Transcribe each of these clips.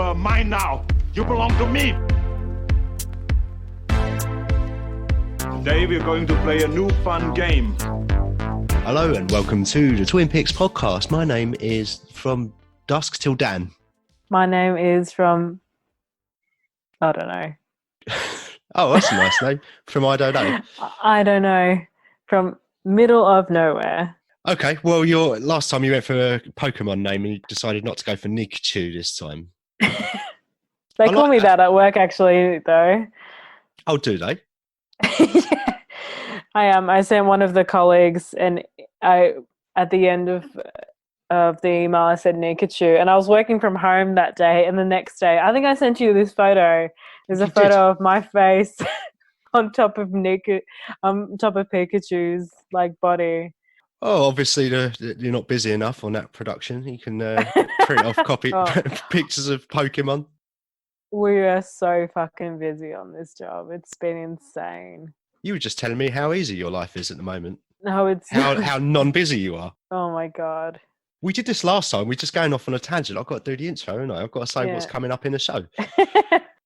are mine now. You belong to me. Today we're going to play a new fun game. Hello and welcome to the Twin Peaks podcast. My name is From Dusk Till Dawn. My name is from... I don't know. Oh, that's a nice name. From I Don't Know. I don't know. From Middle of Nowhere. Okay, well, last time you went for a Pokemon name and you decided not to go for Pikachu this time. They call me that at work, actually, though. Oh, do they? Yeah. I sent one of the colleagues, and at the end of the email, I said Pikachu, and I was working from home that day, and the next day, I think I sent you this photo. There's a photo of my face on top of Pikachu's body. Oh, obviously you're not busy enough on that production. You can print off pictures of Pokemon. We are so fucking busy on this job. It's been insane. You were just telling me how easy your life is at the moment. No, it's how non-busy you are. Oh my God. We did this last time. We're just going off on a tangent. I've got to do the intro, haven't I? I've got to say what's coming up in the show.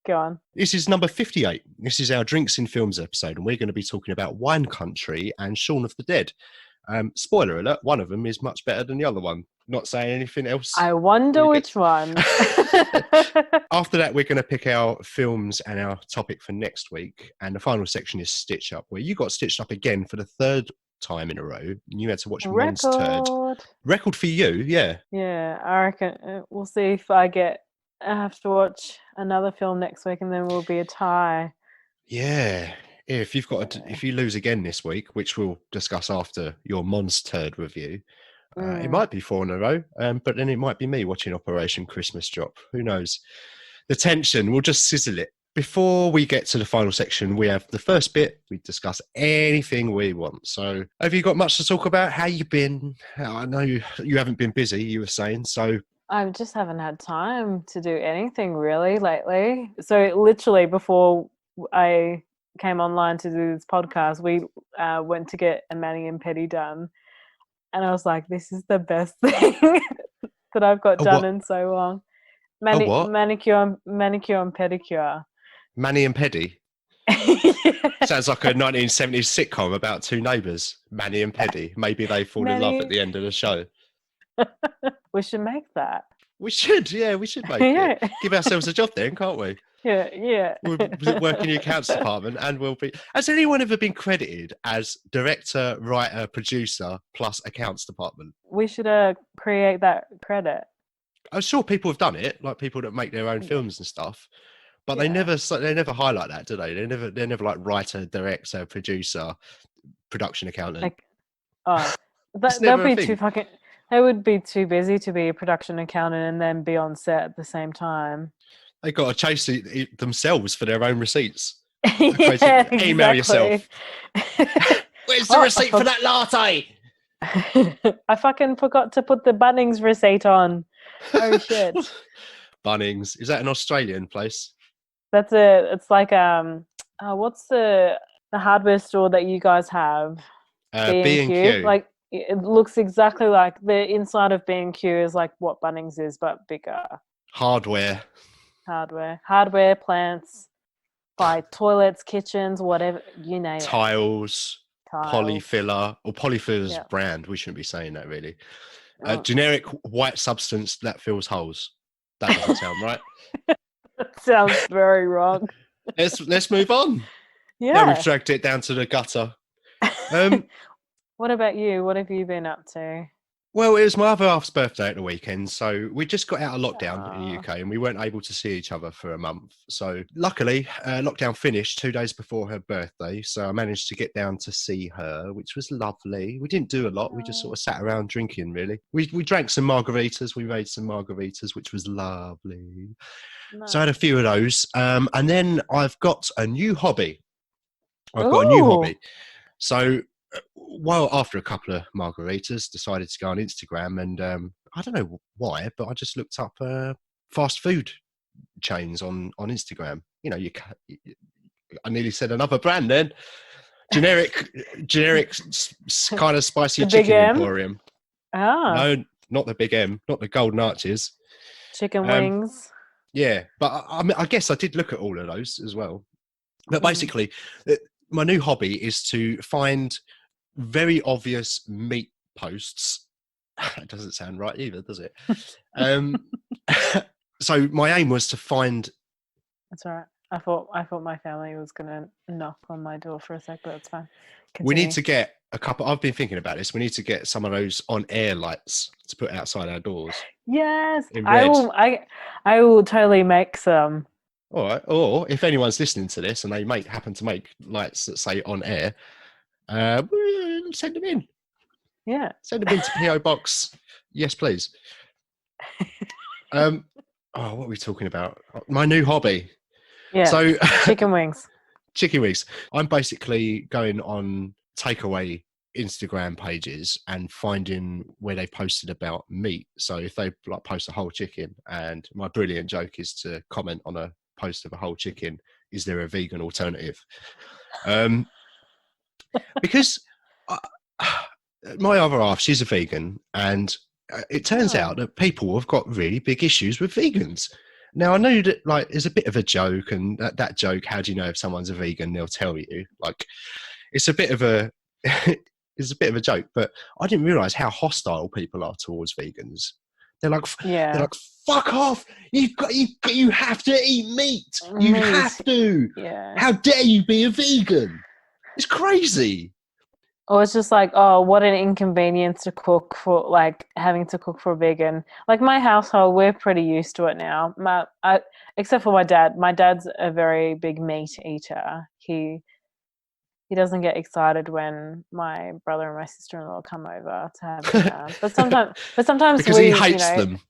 Go on. This is number 58. This is our Drinks in Films episode, and we're going to be talking about Wine Country and Shaun of the Dead. Spoiler alert, one of them is much better than the other one. Not saying anything else. I wonder which one. After that, we're going to pick our films and our topic for next week. And the final section is Stitch Up, where you got stitched up again for the third time in a row. And you had to watch Monsturd. Record for you, yeah. Yeah, I reckon we'll see if I have to watch another film next week, and then we'll be a tie. Yeah. If you lose again this week, which we'll discuss after your Monsturd review, it might be 4 in a row, but then it might be me watching Operation Christmas Drop. Who knows? The tension, we'll just sizzle it. Before we get to the final section, we have the first bit. We discuss anything we want. So have you got much to talk about? How you been? I know you haven't been busy, you were saying, so... I just haven't had time to do anything really lately. So literally before I came online to do this podcast, we went to get a mani and pedi done. And I was like, this is the best thing that I've got done in so long. Manicure and pedicure. Mani and pedi? Yeah. Sounds like a 1970s sitcom about two neighbours, Manny and Peddy. Maybe they fall in love at the end of the show. We should make that. We should make it. Give ourselves a job then, can't we? Yeah. We'll work in the accounts department, and we'll be... Has anyone ever been credited as director, writer, producer, plus accounts department? We should create that credit. I'm sure people have done it, like people that make their own films and stuff, but they never highlight that, do they? They're never like writer, director, producer, production accountant. They'll be too fucking... They would be too busy to be a production accountant and then be on set at the same time. They got to chase themselves for their own receipts. Yeah, Email yourself. Where's the receipt for that latte? I fucking forgot to put the Bunnings receipt on. Oh shit. Bunnings. Is that an Australian place? It's like what's the hardware store that you guys have? B&Q. Like it looks exactly like the inside of B&Q is like what Bunnings is, but bigger. Hardware, plants, buy toilets, kitchens, whatever, you name it. Tiles. Polyfiller, or Polyfiller's brand. We shouldn't be saying that really. Generic white substance that fills holes. That doesn't sound right. That sounds very wrong. Let's move on. Yeah. Now we've dragged it down to the gutter. What about you? What have you been up to? Well, it was my other half's birthday at the weekend, so we just got out of lockdown in the UK and we weren't able to see each other for a month. So luckily, lockdown finished 2 days before her birthday, so I managed to get down to see her, which was lovely. We didn't do a lot. We just sort of sat around drinking, really. We drank some margaritas. We made some margaritas, which was lovely. Nice. So I had a few of those. And then I've got a new hobby. So... Well, after a couple of margaritas, decided to go on Instagram, and I don't know why, but I just looked up fast food chains on Instagram. You know, I nearly said another brand then. Generic kind of spicy chicken emporium. Oh. No, not the Big M, not the Golden Arches. Chicken wings. Yeah, but I mean, I guess I did look at all of those as well. But Mm. basically, my new hobby is to find very obvious meat posts. It doesn't sound right either, does it? So my aim was to find. That's all right. I thought my family was gonna knock on my door for a sec, but it's fine. We need Continue. to get a couple. I've been thinking about this. We need to get some of those on-air lights to put outside our doors. Yes, In I red. will. I will totally make some. All right. Or if anyone's listening to this and they happen to make lights that say on air, send them in. Yeah. Send them into PO Box. Yes, please. What are we talking about? My new hobby. Yeah. So Chicken wings. chicken wings. I'm basically going on takeaway Instagram pages and finding where they posted about meat. So if they like post a whole chicken, and my brilliant joke is to comment on a post of a whole chicken, is there a vegan alternative? Because my other half, she's a vegan, and it turns out that people have got really big issues with vegans. Now, I know that like there's a bit of a joke, and that joke, how do you know if someone's a vegan? They'll tell you. Like, it's a bit of a it's a bit of a joke, but I didn't realize how hostile people are towards vegans. They're like, fuck off! You have to eat meat. You have to. Yeah. How dare you be a vegan? It's crazy. Or it's just like, oh, what an inconvenience to cook for, like having to cook for a vegan. Like my household, we're pretty used to it now. Except for my dad. My dad's a very big meat eater. He doesn't get excited when my brother and my sister-in-law come over to have dinner. But sometimes because he hates them.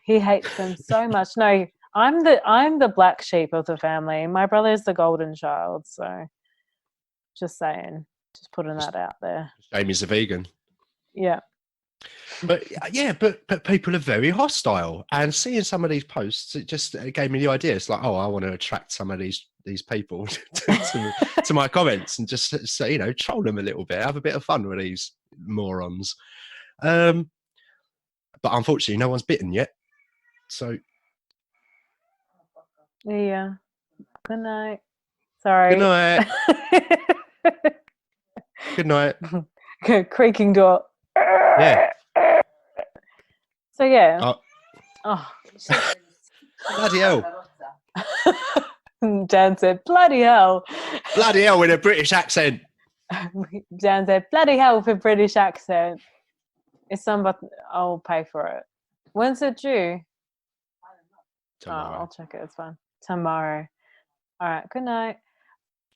He hates them so much. No, I'm the black sheep of the family. My brother is the golden child. So, just saying. Just putting that out there. Jamie's a vegan. Yeah. But yeah, but people are very hostile, and seeing some of these posts, it just gave me the idea. It's like, oh, I want to attract some of these people to my comments and just say, troll them a little bit, have a bit of fun with these morons. But unfortunately, no one's bitten yet. So yeah. Good night. Sorry. Good night. Good night. Creaking door. Yeah. So yeah. Oh. Bloody hell. Dan said, bloody hell. Bloody hell with a British accent. Dan said, bloody hell with a British accent. It's but I'll pay for it. When's it due? Tomorrow. Oh, I'll check it. It's fine. Tomorrow. All right. Good night.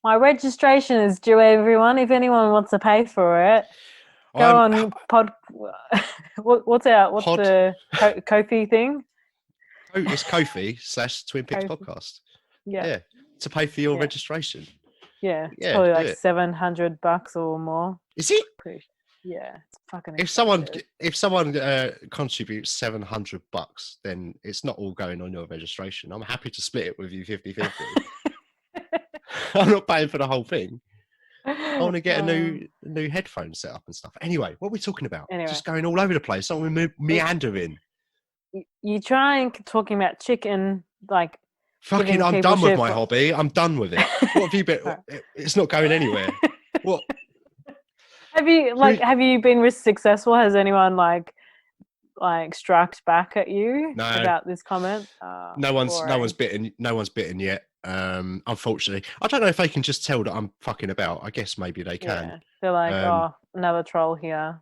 My registration is due, everyone. If anyone wants to pay for it, go on pod. What's the Ko-fi thing? It's Ko-fi / Twin Peaks podcast. Yeah. To pay for your registration. Yeah. It's probably like $700 or more. Is it? Yeah. It's fucking expensive. If someone contributes $700, then it's not all going on your registration. I'm happy to split it with you 50-50. I'm not paying for the whole thing. I want to get a new headphone set up and stuff. Anyway, what are we talking about? Just going all over the place. So we're meandering. You try talking about chicken, like fucking. I'm done with my hobby. I'm done with it. What have you been? It's not going anywhere. What? Have you been successful? Has anyone like struck back at you about this comment? No one's bitten yet. Unfortunately, I don't know if they can just tell that I'm fucking about. I guess maybe they can. Yeah. They're like, oh, another troll here.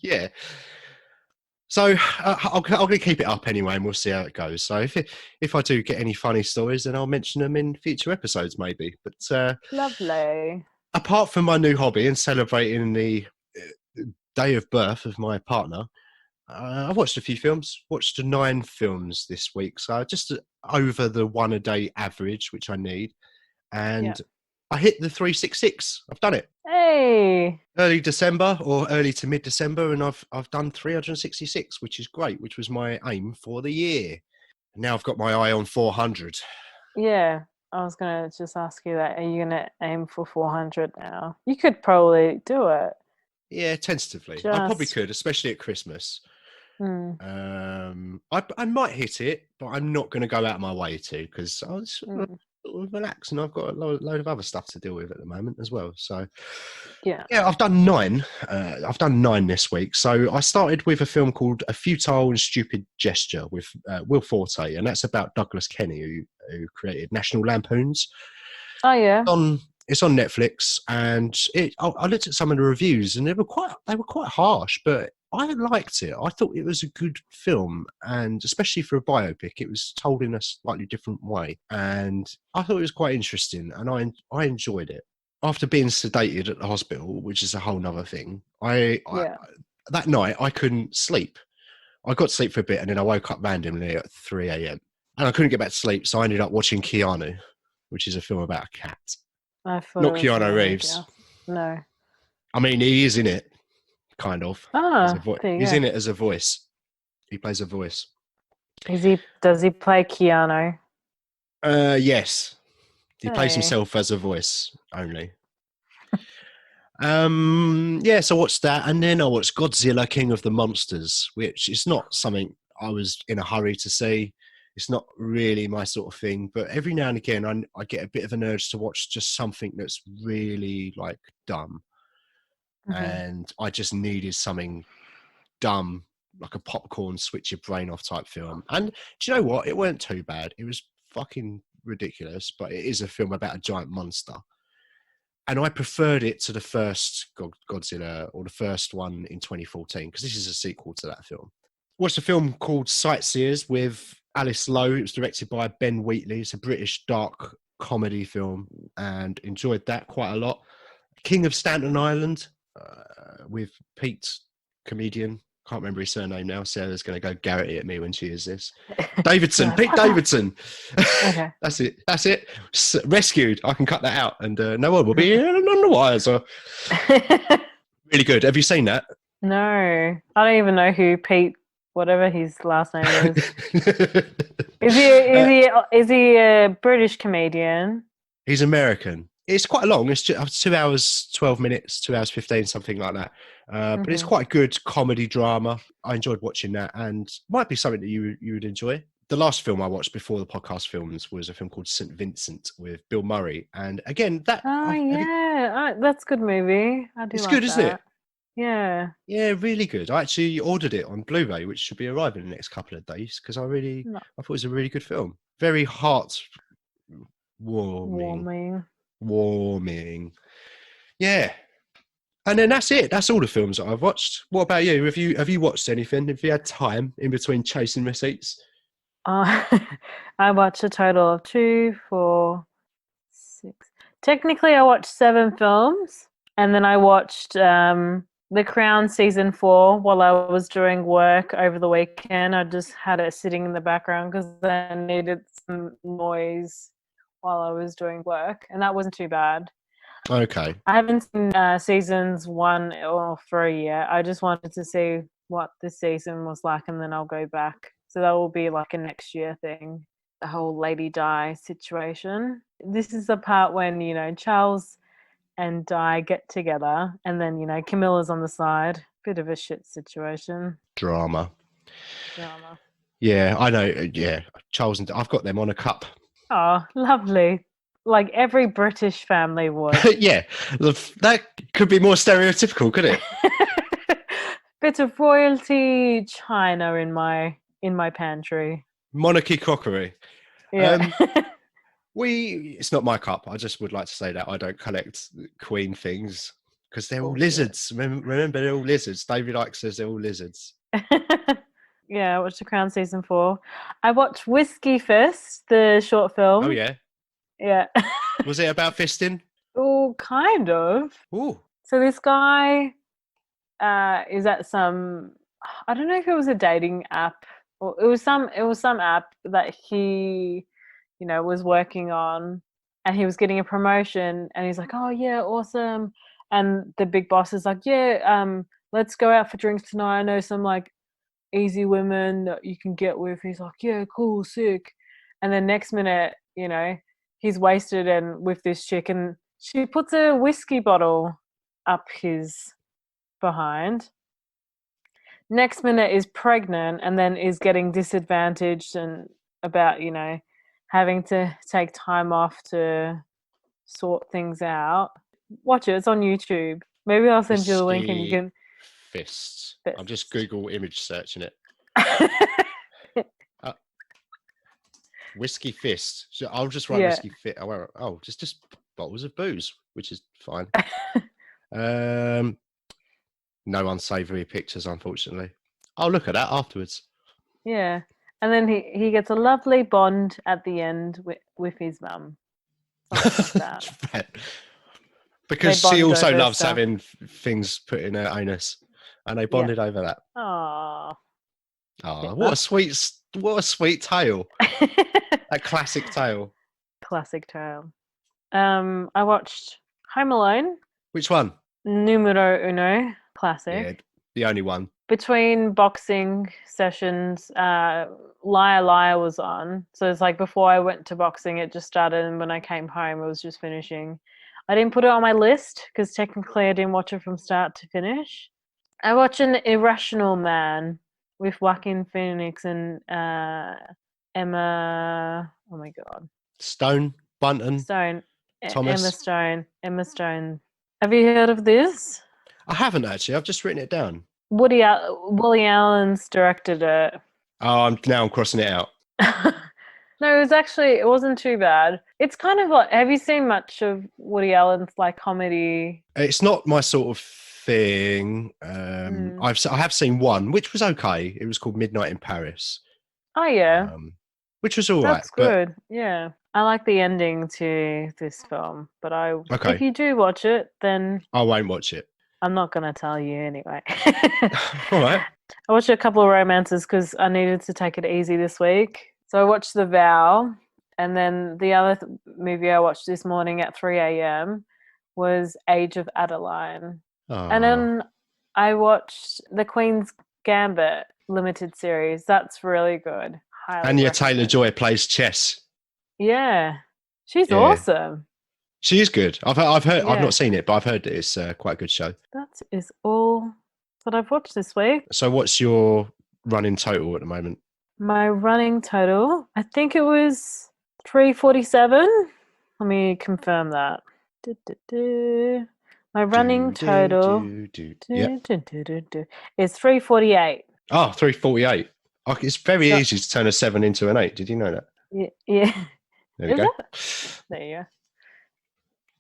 Yeah. So I'm going to keep it up anyway, and we'll see how it goes. So if I do get any funny stories, then I'll mention them in future episodes, maybe. But lovely. Apart from my new hobby and celebrating the day of birth of my partner, I watched a few films. Watched 9 films this week, so just over the 1 a day average, which I need, and I hit the 366. I've done it. Hey. Early December or early to mid December, and I've done 366, which is great. Which was my aim for the year. Now I've got my eye on 400. Yeah, I was gonna just ask you that. Are you gonna aim for 400 now? You could probably do it. Yeah, tentatively. I probably could, especially at Christmas. Mm. I might hit it, but I'm not going to go out of my way to, because I was sort Mm. of relaxed and I've got a load of other stuff to deal with at the moment as well. So Yeah. yeah, I've done 9. I've done 9 this week. So I started with a film called A Futile and Stupid Gesture with Will Forte, and that's about Douglas Kenny, who created National Lampoons. Oh yeah. It's on Netflix, and I looked at some of the reviews, and they were quite harsh, but I liked it. I thought it was a good film, and especially for a biopic, it was told in a slightly different way, and I thought it was quite interesting, and I enjoyed it. After being sedated at the hospital, which is a whole nother thing, Yeah. that night I couldn't sleep. I got to sleep for a bit, and then I woke up randomly at 3 a.m. and I couldn't get back to sleep, so I ended up watching Keanu, which is a film about a cat. I thought Not it was Keanu something Reeves. else. No. I mean, he is in it, kind of. Ah, there you He's go. in it as a voice. He plays a voice. Does he play Keanu? Yes. He plays Hey. himself as a voice only. So I watched that, and then I watched Godzilla King of the Monsters, which is not something I was in a hurry to see. It's not really my sort of thing, but every now and again I get a bit of an urge to watch just something that's really like dumb. Mhm. And I just needed something dumb, like a popcorn switch your brain off type film. And do you know what? It weren't too bad. It was fucking ridiculous, but it is a film about a giant monster. And I preferred it to the first Godzilla, or the first one in 2014, because this is a sequel to that film. Watched a film called Sightseers with Alice Lowe. It was directed by Ben Wheatley. It's a British dark comedy film, and enjoyed that quite a lot. King of Staten Island with Pete, comedian. Can't remember his surname now. Sarah's going to go Garrett at me when she hears this. Davidson, Pete Davidson. Okay. That's it. Rescued. I can cut that out, and no one will be on the wires. Really good. Have you seen that? No, I don't even know who Pete, whatever his last name is. Is he a British comedian? He's American. It's quite long. It's 2 hours, 12 minutes, 2 hours, 15, something like that. But it's quite a good comedy drama. I enjoyed watching that, and might be something that you would enjoy. The last film I watched before the podcast films was a film called St. Vincent with Bill Murray. And again, that's a good movie. I do it's like good, that. isn't it? Yeah. Yeah, really good. I actually ordered it on Blu-ray, which should be arriving in the next couple of days, because I thought it was a really good film. Very warming. Yeah. And then that's it. That's all the films that I've watched. What about you? Have you watched anything? Have you had time in between chasing receipts? I watched a total of 2, 4, 6. Technically, I watched 7 films, and then I watched The Crown season 4 while I was doing work over the weekend. I just had it sitting in the background because I needed some noise while I was doing work, and that wasn't too bad. Okay. I haven't seen seasons 1 or 3 yet. I just wanted to see what this season was like, and then I'll go back. So that will be like a next year thing, the whole Lady Di situation. This is the part when, Charles and Di get together, and then, Camilla's on the side. Bit of a shit situation. Drama. Yeah, I know. Yeah, Charles and I've got them on a cup. Oh, lovely. Like every British family would. Yeah, that could be more stereotypical, could it? Bit of royalty china in my pantry. Monarchy crockery. Yeah. It's not my cup. I just would like to say that I don't collect Queen things because they're all lizards. Remember, they're all lizards. David Icke says they're all lizards. Yeah, I watched The Crown season 4. I watched Whiskey Fist, the short film. Oh yeah. Yeah. Was it about fisting? Oh, kind of. Ooh. So this guy is at some, I don't know if it was a dating app or it was some app that he, was working on, and he was getting a promotion, and he's like, oh yeah, awesome. And the big boss is like, yeah, let's go out for drinks tonight. I know some like easy women that you can get with. He's like, yeah, cool, sick. And then next minute, he's wasted and with this chick, and she puts a whiskey bottle up his behind. next minute is pregnant and then is getting disadvantaged and about, having to take time off to sort things out. Watch it. It's on YouTube. Maybe I'll send you the link and you Whiskey can. Fists. I'm just Google image searching it. Whiskey Fist. So I'll just write whiskey fit. Oh, just bottles of booze, which is fine. No unsavory pictures, unfortunately. I'll look at that afterwards. Yeah, and then he gets a lovely bond at the end with his mum. Something like that. Because she also loves having things put in her anus, and they bonded over that. Oh, what a sweet tale! A classic tale. Classic tale. I watched Home Alone. Which one? Numero uno, classic. Yeah, the only one. Between boxing sessions, Liar Liar was on. So it's like before I went to boxing, it just started, and when I came home, it was just finishing. I didn't put it on my list because technically I didn't watch it from start to finish. I watched An Irrational Man with Joaquin Phoenix and Emma. Oh my god. Stone. Thomas. Emma Stone. Have you heard of this? I haven't actually. I've just written it down. Woody Allen's directed it. Oh, I'm crossing it out. No, it wasn't too bad. It's kind of like, have you seen much of Woody Allen's like comedy? It's not my sort of thing. I have seen one, which was okay. It was called Midnight in Paris. Oh yeah, which was all right. That's good. Yeah, I like the ending to this film, but if you do watch it, then I won't watch it. I'm not gonna tell you anyway. All right. I watched a couple of romances because I needed to take it easy this week. So I watched The Vow, and then the other movie I watched this morning at 3 a.m. was Age of Adeline. And then I watched The Queen's Gambit limited series. That's really good. Anya Taylor-Joy plays chess. Yeah. She's awesome. She is good. I've heard. I've not seen it, but I've heard that it's quite a good show. That is all that I've watched this week. So what's your running total at the moment? My running total, I think it was 347. Let me confirm that. My running total is 348. Oh, 348. It's very easy to turn a 7 into an 8. Did you know that? Yeah. There we go. There you go.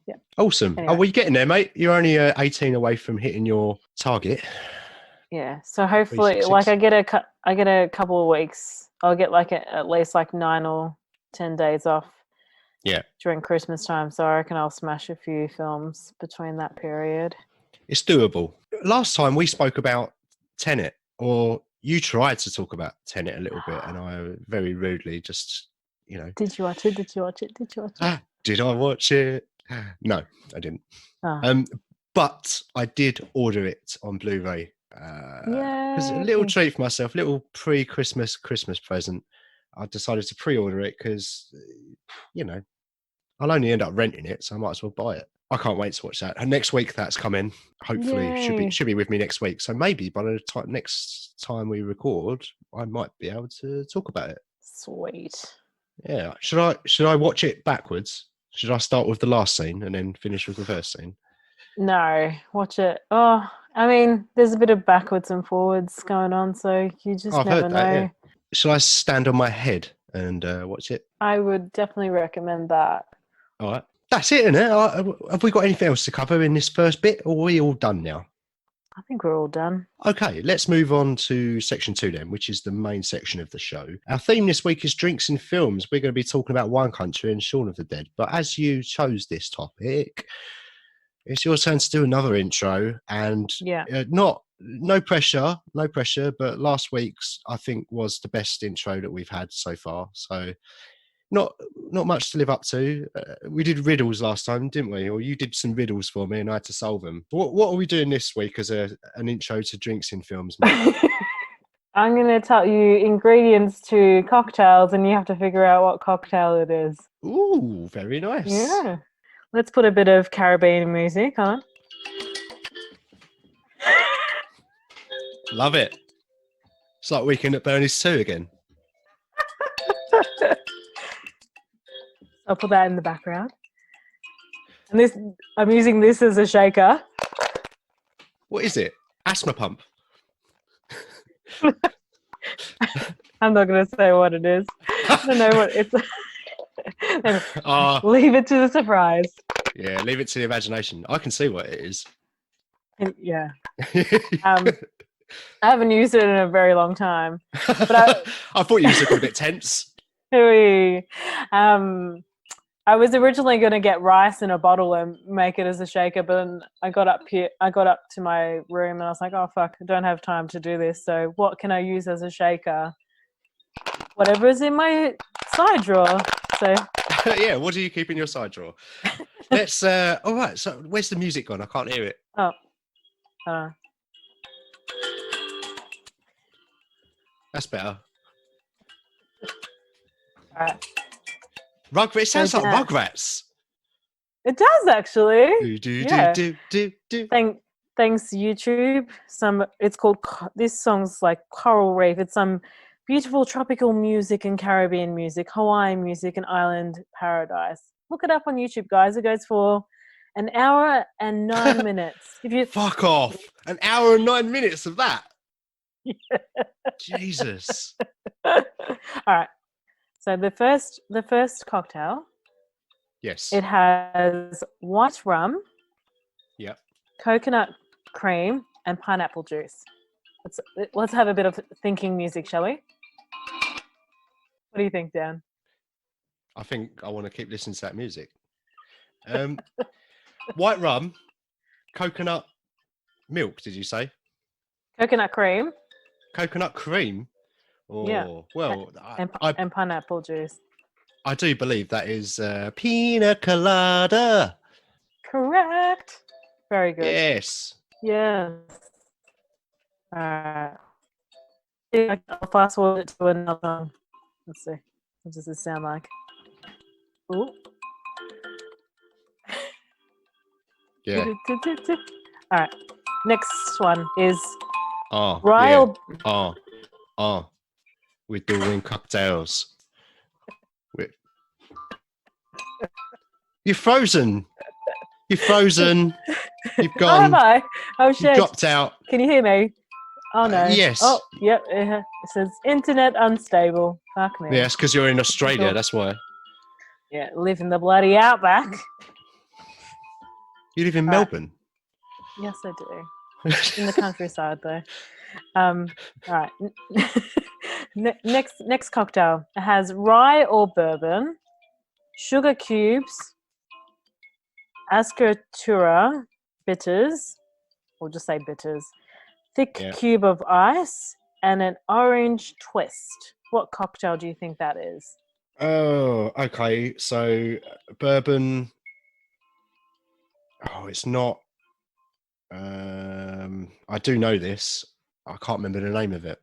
Yeah. Awesome. Anyway. Oh, well, you're getting there, mate. You're only 18 away from hitting your target. Yeah. So hopefully, like I get a couple of weeks. I'll get like at least like 9 or 10 days off. Yeah. During Christmas time, so I reckon I'll smash a few films between that period. It's doable. Last time we spoke about Tenet, or you tried to talk about Tenet a little bit, and I very rudely just, Did you watch it? Did I watch it? No, I didn't. Oh. But I did order it on Blu-ray. It was a little treat for myself, a little pre-Christmas present. I decided to pre-order it because, I'll only end up renting it, so I might as well buy it. I can't wait to watch that. And next week that's coming. Hopefully, should be with me next week. So maybe by the next time we record, I might be able to talk about it. Sweet. Yeah. Should I watch it backwards? Should I start with the last scene and then finish with the first scene? No, watch it. Oh, I mean, there's a bit of backwards and forwards going on, so you just never know. Yeah. Shall I stand on my head and watch it? I would definitely recommend that. All right. That's it, isn't it? Have we got anything else to cover in this first bit, or are we all done now? I think we're all done. Okay, let's move on to section 2 then, which is the main section of the show. Our theme this week is drinks and films. We're going to be talking about Wine Country and Shaun of the Dead. But as you chose this topic, it's your turn to do another intro. And no pressure, but last week's, I think, was the best intro that we've had so far. So not much to live up to. We did riddles last time, didn't we? Or you did some riddles for me and I had to solve them. What are we doing this week as an intro to drinks in films? I'm going to tell you ingredients to cocktails and you have to figure out what cocktail it is. Ooh, very nice. Yeah. Let's put a bit of Caribbean music on. Love it. It's like Weekend at Bernie's 2 again. I'll put that in the background. And this, I'm using this as a shaker. What is it? Asthma pump. I'm not going to say what it is. I don't know what it's. Leave it to the surprise. Yeah, leave it to the imagination. I can see what it is. Yeah. I haven't used it in a very long time. But I thought you looked a bit tense. I was originally going to get rice in a bottle and make it as a shaker, but then I got up to my room and I was like, oh fuck, I don't have time to do this. So what can I use as a shaker? Whatever's in my side drawer. So yeah, what do you keep in your side drawer? Let's all right, so where's the music gone? I can't hear it. Oh. That's better. All right. Rugrats. It sounds like Rugrats. It does actually. Do. Thanks YouTube. It's called. This song's like Coral Reef. It's some beautiful tropical music and Caribbean music, Hawaiian music, and island paradise. Look it up on YouTube, guys. It goes for an hour and 9 minutes. If you fuck off, an hour and 9 minutes of that. Yeah. Jesus. All right. So the first cocktail. Yes. It has white rum. Yep. Coconut cream and pineapple juice. Let's have a bit of thinking music, shall we? What do you think, Dan? I think I want to keep listening to that music. White rum, coconut milk, did you say? Coconut cream. Coconut cream? Oh, yeah. Well, and pineapple juice. I do believe that is pina colada. Correct. Very good. Yes. Yes. All right. I'll fast forward it to another song. Let's see. What does this sound like? Ooh. Yeah. All right. Next one is rye. We're doing cocktails. You're frozen. You're frozen. You've gone. Oh, have I? Oh shit. You dropped out. Can you hear me? Oh no. Yes. Oh, yep. It says internet unstable. Fuck me. Yeah, it's because you're in Australia. That's why. Yeah, live in the bloody outback. You live in Melbourne? Yes, I do. In the countryside, though. All right. Next cocktail. It has rye or bourbon, sugar cubes, Ascatura bitters, or just say bitters, thick cube of ice, and an orange twist. What cocktail do you think that is? Oh, okay. So bourbon. Oh, it's not. I do know this. I can't remember the name of it.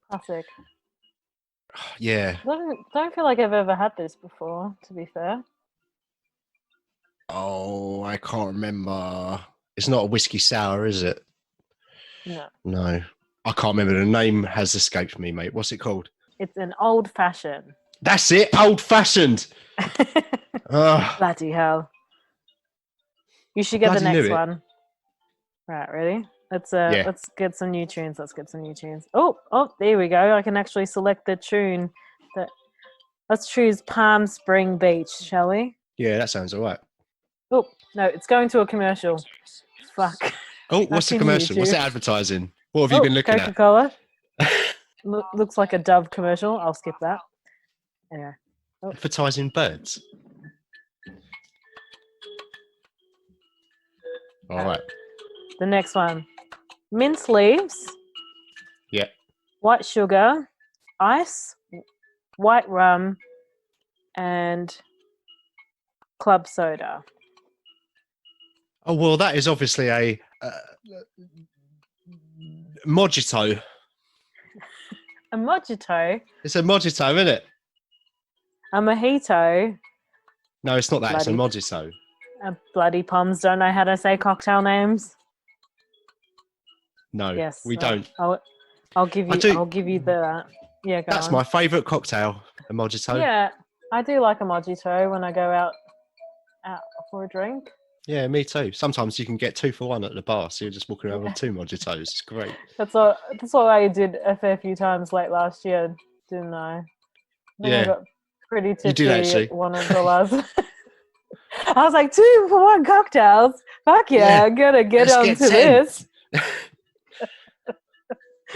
Classic. Yeah. Don't feel like I've ever had this before, to be fair. Oh, I can't remember. It's not a whiskey sour, is it? No. I can't remember. The name has escaped me, mate. What's it called? It's an old fashioned. That's it. Old fashioned. Bloody hell. You should get the next one. Right, ready? Let's get some new tunes. Oh, there we go. I can actually select the tune. Let's choose Palm Spring Beach, shall we? Yeah, that sounds all right. Oh, no, it's going to a commercial. Fuck. Oh, what's the commercial? What's it advertising? What have you been looking Coca-Cola. Looks like a Dove commercial. I'll skip that. Anyway. Oh. Advertising birds. All right. The next one. Mint leaves. Yeah. White sugar, ice, white rum, and club soda. Oh, well, that is obviously a Mojito. A Mojito? It's a Mojito, isn't it? A Mojito? No, it's not that. It's a Mojito. Bloody Poms don't know how to say cocktail names. No, we don't. I'll give I you. do- I'll give you that. Yeah, go That's on. my favourite cocktail, a Mojito. Yeah, I do like a mojito when I go out for a drink. Yeah, me too. Sometimes you can get 2 for 1 at the bar, so you're just walking around with 2 Mojitos. It's great. That's what I did a fair few times late last year, didn't I? I think I Yeah, got pretty you did tipsy actually. one of the last. I was like 2 for 1 cocktails. Fuck yeah, I'm gonna get let's onto get 10. this.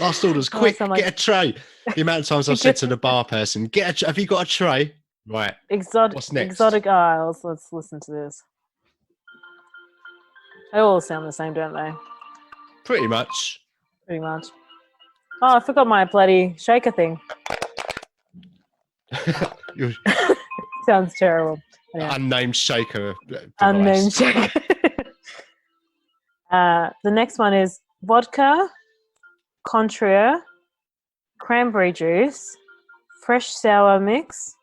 Last orders, Oh, quick, so I'm like, get a tray. The amount of times I've said to the bar person, have you got a tray? Right. What's next? exotic isles. Let's listen to this. They all sound the same, don't they? Pretty much. Pretty much. Oh, I forgot my bloody shaker thing. Your Sounds terrible. Yeah. unnamed shaker device. Unnamed shaker. The next one is vodka, Contreras, cranberry juice, fresh sour mix.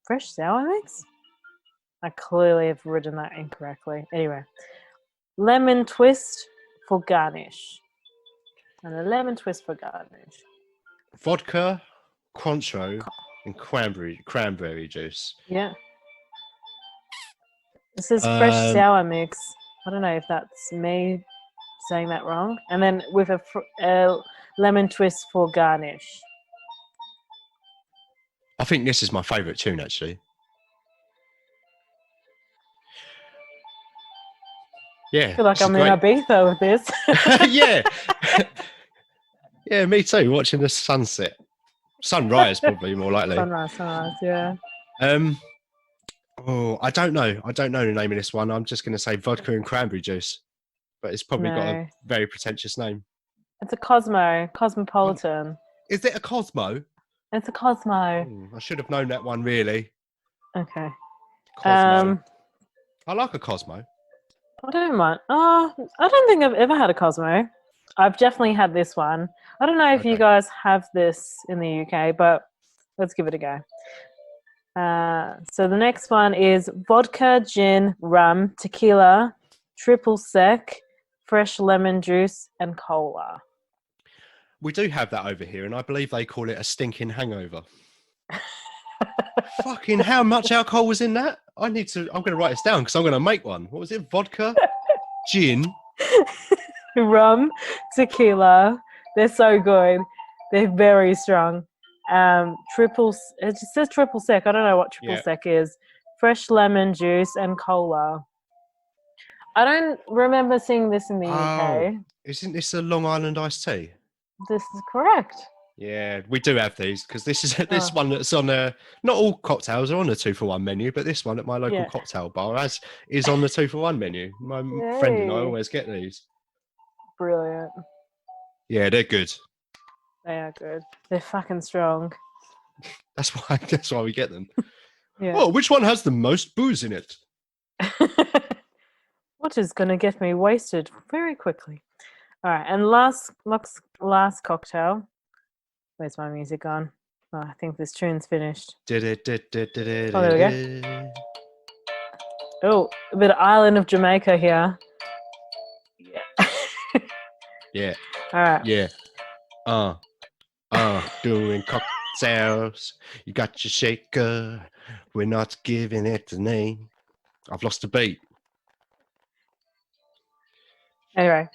Fresh sour mix? I clearly have written that incorrectly. Anyway, lemon twist for garnish. And a lemon twist for garnish. Vodka, Cointreau, and cranberry juice. Yeah. It says fresh sour mix. I don't know if that's me saying that wrong. And then with a lemon twist for garnish. I think this is my favourite tune, actually. Yeah. I feel like this is I'm in Ibiza with this. yeah. Yeah, me too. Watching the sunset. Sunrise, probably more likely. Sunrise, yeah. Oh, I don't know. I don't know the name of this one. I'm just going to say vodka and cranberry juice, but it's probably got a very pretentious name. It's a Cosmopolitan. Is it a Cosmo? It's a Cosmo. I should have known that one, really. Okay. Cosmo. I like a Cosmo. I don't mind. I don't think I've ever had a Cosmo. I've definitely had this one. I don't know if you guys have this in the UK, but let's give it a go. So the next one is vodka, gin, rum, tequila, triple sec, fresh lemon juice, and cola. We do have that over here, and I believe they call it a stinking hangover. Fucking how much alcohol was in that? I'm going to write this down because I'm going to make one. What was it? Vodka, gin, rum, tequila. They're so good. They're very strong. It just says triple sec. I don't know what triple sec is. Fresh lemon juice and cola. I don't remember seeing this in the UK. Isn't this a Long Island iced tea? This is correct. Yeah, we do have these because this is this one that's on a. Not all cocktails are on the 2 for 1 menu, but this one at my local cocktail bar is on the 2 for 1 menu. My friend and I always get these. Brilliant. Yeah, they're good. They are good. They're fucking strong. That's why we get them. Yeah. Oh, which one has the most booze in it? What is going to get me wasted very quickly? All right, and last cocktail. Where's my music on? Oh, I think this tune's finished. Oh, there we go. Oh, a bit of Island of Jamaica here. Yeah. Yeah. All right. Yeah. Doing cocktails. You got your shaker. We're not giving it a name. I've lost the beat. Anyway,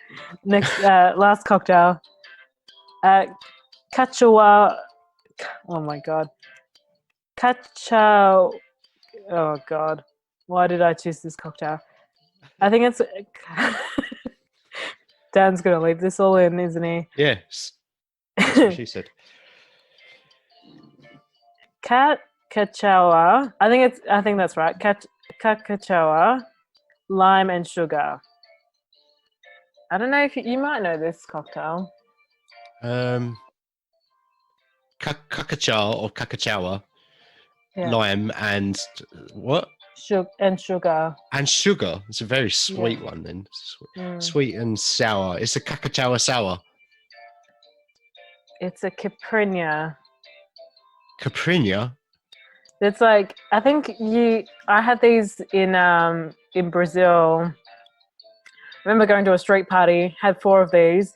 next, last cocktail. Cachawa. Oh my god. Cachaw. Oh god. Why did I choose this cocktail? I think it's. Dan's gonna leave this all in, isn't he? Yes. That's what she said. Cachawa. I think that's right. Cachawa, lime and sugar. I don't know if you might know this cocktail. Cacachaw or cacachawa, lime and what? Sugar. And sugar. It's a very sweet one then. Sweet and sour. It's a cacachawa sour. It's a Caipirinha. Caipirinha? It's like, I think I had these in Brazil. I remember going to a street party, had 4 of these,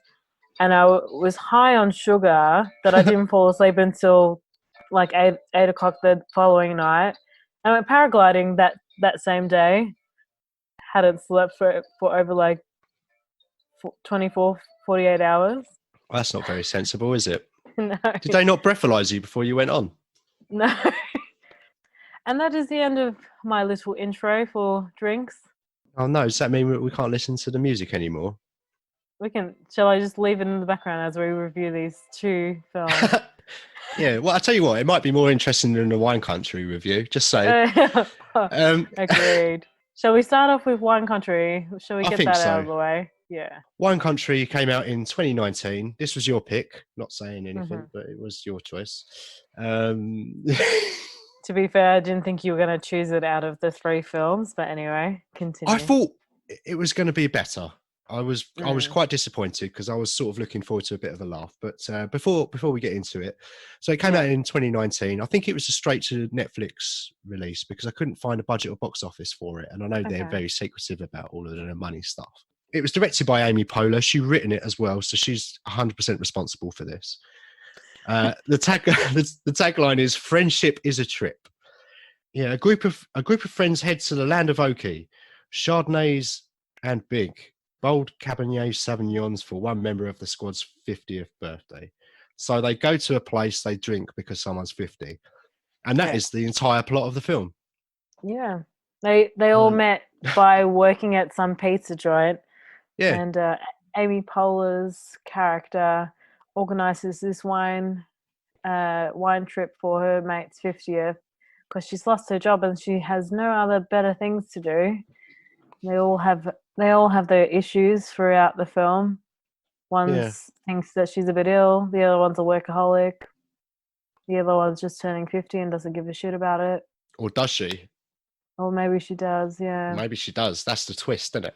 and I was high on sugar that I didn't fall asleep until like 8 o'clock the following night. I went paragliding that same day. Hadn't slept for over like 24, 48 hours. Well, that's not very sensible, is it? No, Did they not breathalyze you before you went on? no. And that is the end of my little intro for drinks. Oh no, does that mean we can't listen to the music anymore? We can. Shall I just leave it in the background as we review these two films? Yeah, well, I'll tell you what, it might be more interesting than the Wine Country review. Just say. Agreed. Shall we start off with Wine Country? Shall we I get think that so. out of the way? Yeah. Wine Country came out in 2019. This was your pick. Not saying anything, Mhm. but it was your choice. To be fair, I didn't think you were going to choose it out of the 3 films, but anyway, continue. I thought it was going to be better. I was Mm. quite disappointed because I was sort of looking forward to a bit of a laugh. But before we get into it, so it came out in 2019. I think it was a straight to Netflix release because I couldn't find a budget or box office for it, and I know they're Okay. very secretive about all of the money stuff. It was directed by Amy Poehler. She's written it as well, so she's 100% responsible for this. The tagline is "Friendship is a trip." Yeah, a group of friends head to the land of Oki, Chardonnays and big, bold Cabernet Sauvignons for one member of the squad's 50th birthday. So they go to a place, they drink because someone's 50. And that is the entire plot of the film. Yeah. They all met by working at some pizza joint. Yeah. And Amy Poehler's character organizes this wine trip for her mate's 50th because she's lost her job and she has no other better things to do. They all have their issues throughout the film. One thinks that she's a bit ill. The other one's a workaholic. The other one's just turning 50 and doesn't give a shit about it. Or does she? Or maybe she does, yeah. Maybe she does. That's the twist, isn't it?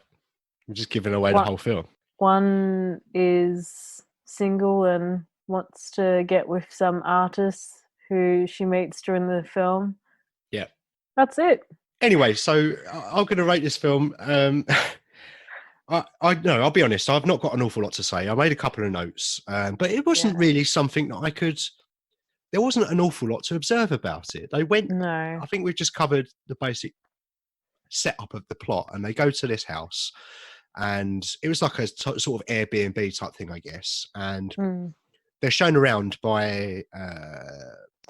I'm just giving away the whole film. One is single and wants to get with some artist who she meets during the film. Yeah. That's it. Anyway, so I'm going to rate this film. I'll be honest, I've not got an awful lot to say. I made a couple of notes, but it wasn't really something that there wasn't an awful lot to observe about it. I think we've just covered the basic setup of the plot, and they go to this house, and it was like a sort of Airbnb type thing, I guess. And they're shown around by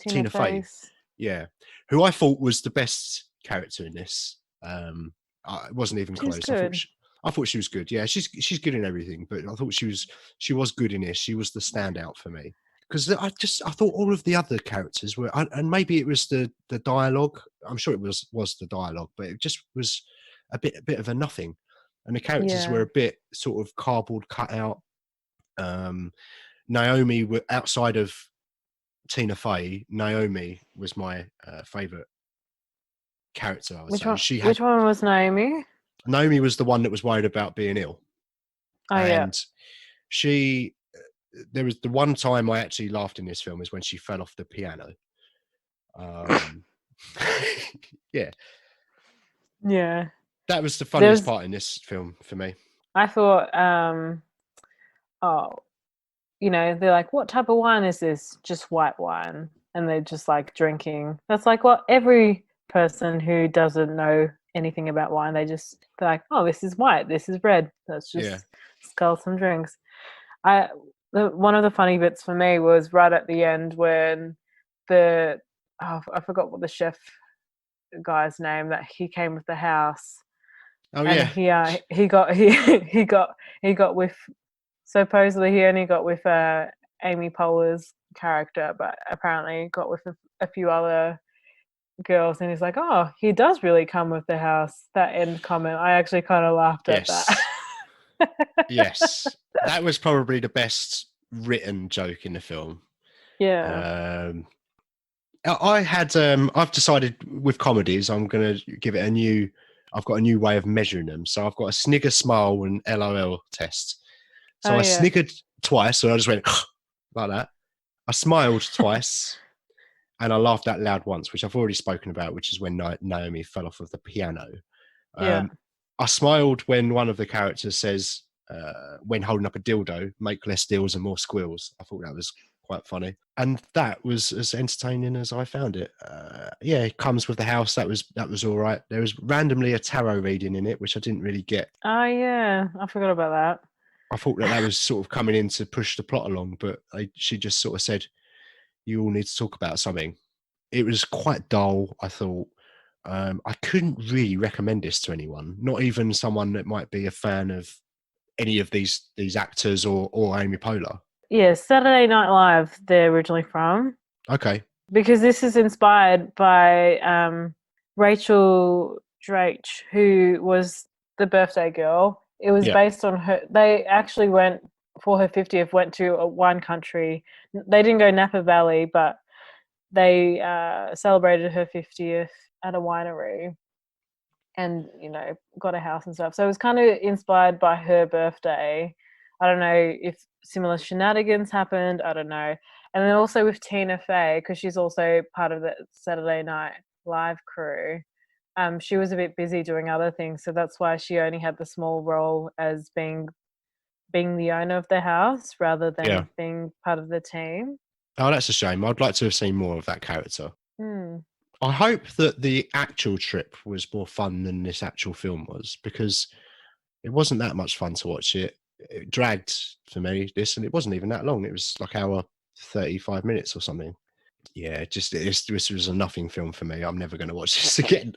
Tina Fey. Yeah. Who I thought was the best character in this. It wasn't even close. I thought she was good. Yeah, she's good in everything, but I thought she was good in this. She was the standout for me. Because I thought all of the other characters were, and maybe it was the dialogue. I'm sure it was the dialogue, but it just was a bit of a nothing. And the characters were a bit sort of cardboard cut out. Naomi, outside of Tina Fey, Naomi was my favourite character. I would say. Which one was Naomi? Naomi was the one that was worried about being ill. Oh, and there was the one time I actually laughed in this film is when she fell off the piano. Yeah. That was the funniest part in this film for me. I thought, they're like, what type of wine is this? Just white wine. And they're just like drinking. That's like what every person who doesn't know anything about wine, they're like, oh, this is white, this is red. Let's just scull some drinks. One of the funny bits for me was right at the end when I forgot what the chef guy's name, that he came with the house. Oh, and yeah. He got with, supposedly he only got with Amy Poehler's character, but apparently got with a few other girls, and he's like, oh, he does really come with the house. That end comment, I actually kind of laughed at that. Yes, that was probably the best written joke in the film. Yeah. I've decided with comedies, I'm going to give it I've got a new way of measuring them. So I've got a snigger, smile, and LOL test. So I sniggered twice, so I just went like that. I smiled twice, and I laughed out loud once, which I've already spoken about, which is when Naomi fell off of the piano. I smiled when one of the characters says, when holding up a dildo, make less deals and more squeals. I thought that was quite funny. And that was as entertaining as I found it. It comes with the house. That was all right. There was randomly a tarot reading in it, which I didn't really get. Oh, yeah. I forgot about that. I thought that was sort of coming in to push the plot along, but she just sort of said, you all need to talk about something. It was quite dull, I thought. I couldn't really recommend this to anyone, not even someone that might be a fan of any of these actors or Amy Poehler. Yeah, Saturday Night Live, they're originally from. Okay. Because this is inspired by Rachel Dratch, who was the birthday girl. It was based on her. They actually went for her 50th, went to a wine country. They didn't go Napa Valley, but they celebrated her 50th at a winery and, got a house and stuff. So it was kind of inspired by her birthday. I don't know if similar shenanigans happened. I don't know. And then also with Tina Fey, because she's also part of the Saturday Night Live crew. She was a bit busy doing other things, so that's why she only had the small role as being the owner of the house rather than being part of the team. Oh, that's a shame. I'd like to have seen more of that character. Mm. I hope that the actual trip was more fun than this actual film was, because it wasn't that much fun to watch it. It dragged for me, and it wasn't even that long. It was like hour 35 minutes or something. Yeah, this was a nothing film for me. I'm never going to watch this again.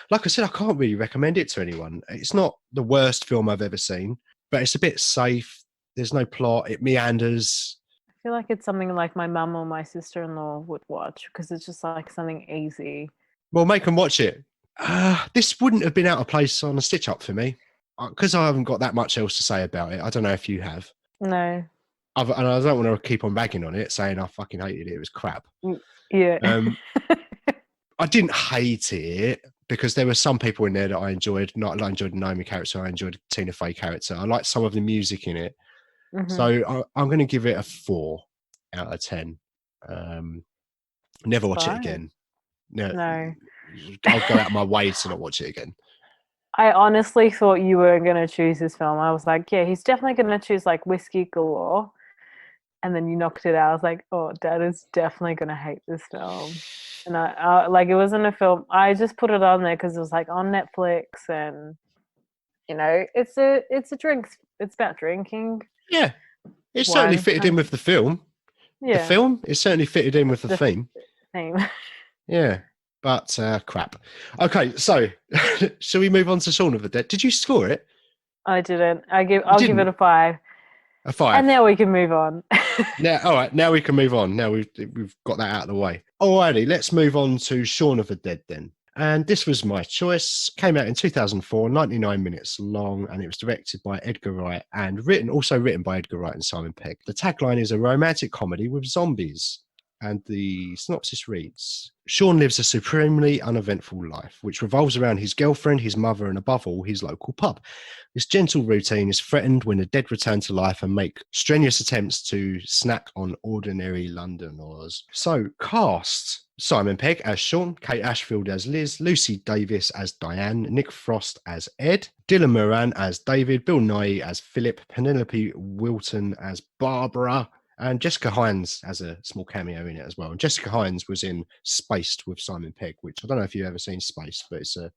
Like I said, I can't really recommend it to anyone. It's not the worst film I've ever seen, but it's a bit safe. There's no plot. It meanders. I feel like it's something like my mum or my sister-in-law would watch because it's just like something easy. Well, make them watch it. This wouldn't have been out of place on a stitch up for me because I haven't got that much else to say about it. I don't know if you have. No. And I don't want to keep on bagging on it, saying I fucking hated it. It was crap. Yeah. I didn't hate it because there were some people in there that I enjoyed. Not I enjoyed the Naomi character. I enjoyed the Tina Fey character. I liked some of the music in it. Mm-hmm. So I'm going to give it a 4 out of 10. Never watch it again. No. I'll go out of my way to not watch it again. I honestly thought you were going to choose this film. I was like, yeah, he's definitely going to choose like Whiskey Galore. And then you knocked it out. I was like, oh, Dad is definitely going to hate this film. And I like, it wasn't a film. I just put it on there because it was like on Netflix and, it's a drink. It's about drinking. Yeah. It certainly fitted in with the film. Yeah. The film, it certainly fitted in with the theme. Yeah. But crap. Okay, so shall we move on to Shaun of the Dead? Did you score it? I didn't. I'll give it a 5. A 5. And now we can move on. All right, now we can move on. Now we've got that out of the way. Alrighty, let's move on to Shaun of the Dead then. And this was my choice. Came out in 2004, 99 minutes long, and it was directed by Edgar Wright and also written by Edgar Wright and Simon Pegg. The tagline is a romantic comedy with zombies. And the synopsis reads, Shaun lives a supremely uneventful life, which revolves around his girlfriend, his mother, and above all, his local pub. This gentle routine is threatened when the dead return to life and make strenuous attempts to snack on ordinary Londoners. So, cast. Simon Pegg as Shaun, Kate Ashfield as Liz, Lucy Davis as Diane, Nick Frost as Ed, Dylan Moran as David, Bill Nighy as Philip, Penelope Wilton as Barbara, and Jessica Hines has a small cameo in it as well. And Jessica Hines was in Spaced with Simon Pegg, which I don't know if you've ever seen Spaced, but it's a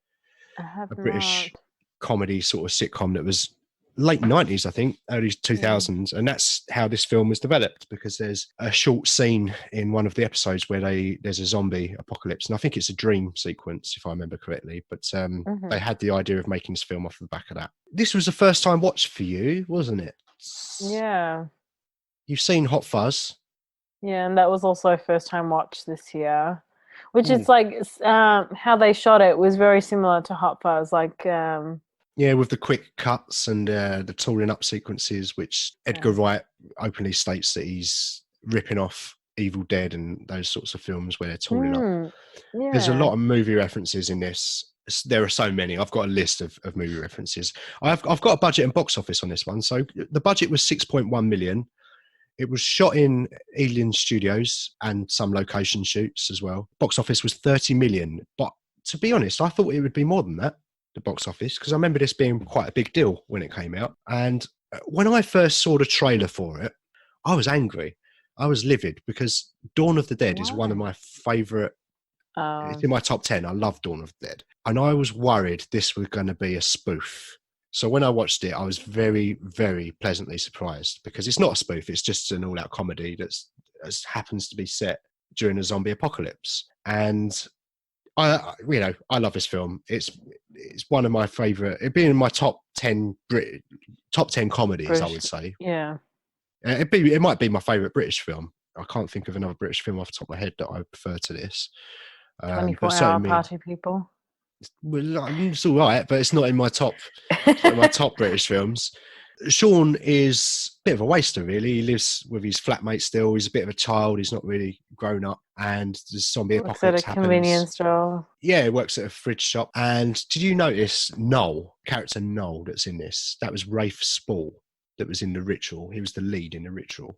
British comedy sort of sitcom that was late 90s, I think, early 2000s. And that's how this film was developed, because there's a short scene in one of the episodes where there's a zombie apocalypse. And I think it's a dream sequence, if I remember correctly. But they had the idea of making this film off the back of that. This was a first time watch for you, wasn't it? Yeah. You've seen Hot Fuzz. Yeah, and that was also a first time watch this year, which is like how they shot it was very similar to Hot Fuzz. Like, yeah, with the quick cuts and the tooling up sequences, which Edgar Wright openly states that he's ripping off Evil Dead and those sorts of films where they're tooling up. Yeah. There's a lot of movie references in this. There are so many. I've got a list of movie references. I've got a budget and box office on this one. So the budget was 6.1 million. It was shot in Ealing Studios and some location shoots as well. Box office was 30 million. But to be honest, I thought it would be more than that, the box office, because I remember this being quite a big deal when it came out. And When I first saw the trailer for it, I was angry. I was livid because Dawn of the Dead is one of Why? my favourite. It's in my top 10. I love Dawn of the Dead. And I was worried this was going to be a spoof. So when I watched it, I was very, very pleasantly surprised because it's not a spoof. It's just an all-out comedy that happens to be set during a zombie apocalypse. And I love this film. It's one of my favourite. It being in my top 10 comedies, I would say. Yeah. It might be my favourite British film. I can't think of another British film off the top of my head that I prefer to this. 24-hour party people. Well, it's all right, but it's not in my top. It's not in my top British films. Shaun is a bit of a waster, really. He lives with his flatmate still. He's a bit of a child. He's not really grown up. And the zombie Works apocalypse at a happens. convenience store. Yeah, he works at a fridge shop. And did you notice character Noel that's in this? That was Rafe Spall that was in The Ritual. He was the lead in The Ritual.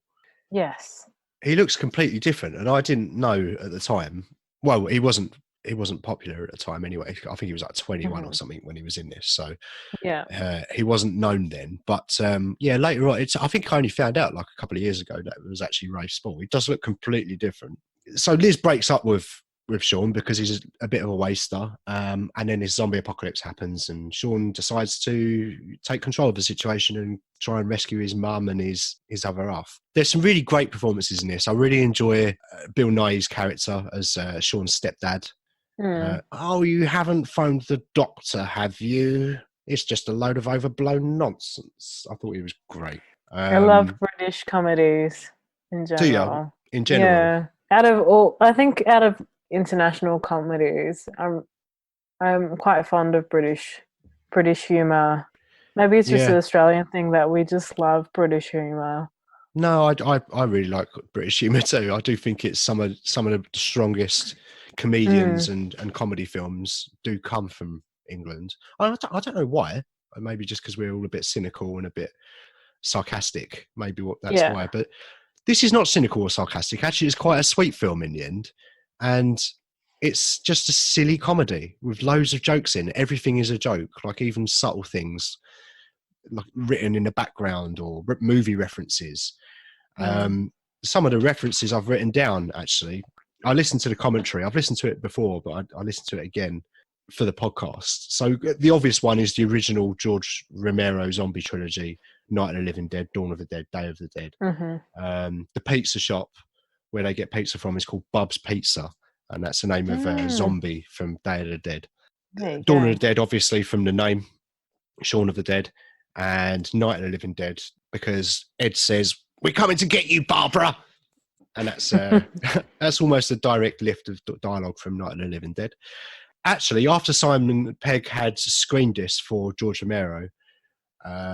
Yes. He looks completely different. And I didn't know at the time. Well, he wasn't popular at the time anyway. I think he was like 21 or something when he was in this. So yeah, he wasn't known then. But later on, I think I only found out like a couple of years ago that it was actually Rafe Spall. He does look completely different. So Liz breaks up with Shaun because he's a bit of a waster. And then this zombie apocalypse happens and Shaun decides to take control of the situation and try and rescue his mum and his other half. There's some really great performances in this. I really enjoy Bill Nighy's character as Shaun's stepdad. You haven't phoned the doctor, have you? It's just a load of overblown nonsense. I thought he was great. I love British comedies in general. Do you? In general? Yeah. Out of international comedies, I'm quite fond of British humour. Maybe it's just an Australian thing that we just love British humour. No, I really like British humour too. I do think it's some of the strongest comedians and comedy films do come from England. I don't know why. Maybe just because we're all a bit cynical and a bit sarcastic. Maybe that's why. But this is not cynical or sarcastic. Actually, it's quite a sweet film in the end. And it's just a silly comedy with loads of jokes in. Everything is a joke, like even subtle things like written in the background or movie references. Some of the references I've written down, actually. I listened to the commentary. I've listened to it before, but I listened to it again for the podcast. So the obvious one is the original George Romero zombie trilogy, Night of the Living Dead, Dawn of the Dead, Day of the Dead. The pizza shop where they get pizza from is called Bub's Pizza, and that's the name of a zombie from Day of the Dead. Dawn of the Dead, obviously, from the name, Shaun of the Dead, and Night of the Living Dead, because Ed says, "We're coming to get you, Barbara." And that's that's almost a direct lift of dialogue from Night of the Living Dead. Actually, after Simon Pegg had screened this for George Romero,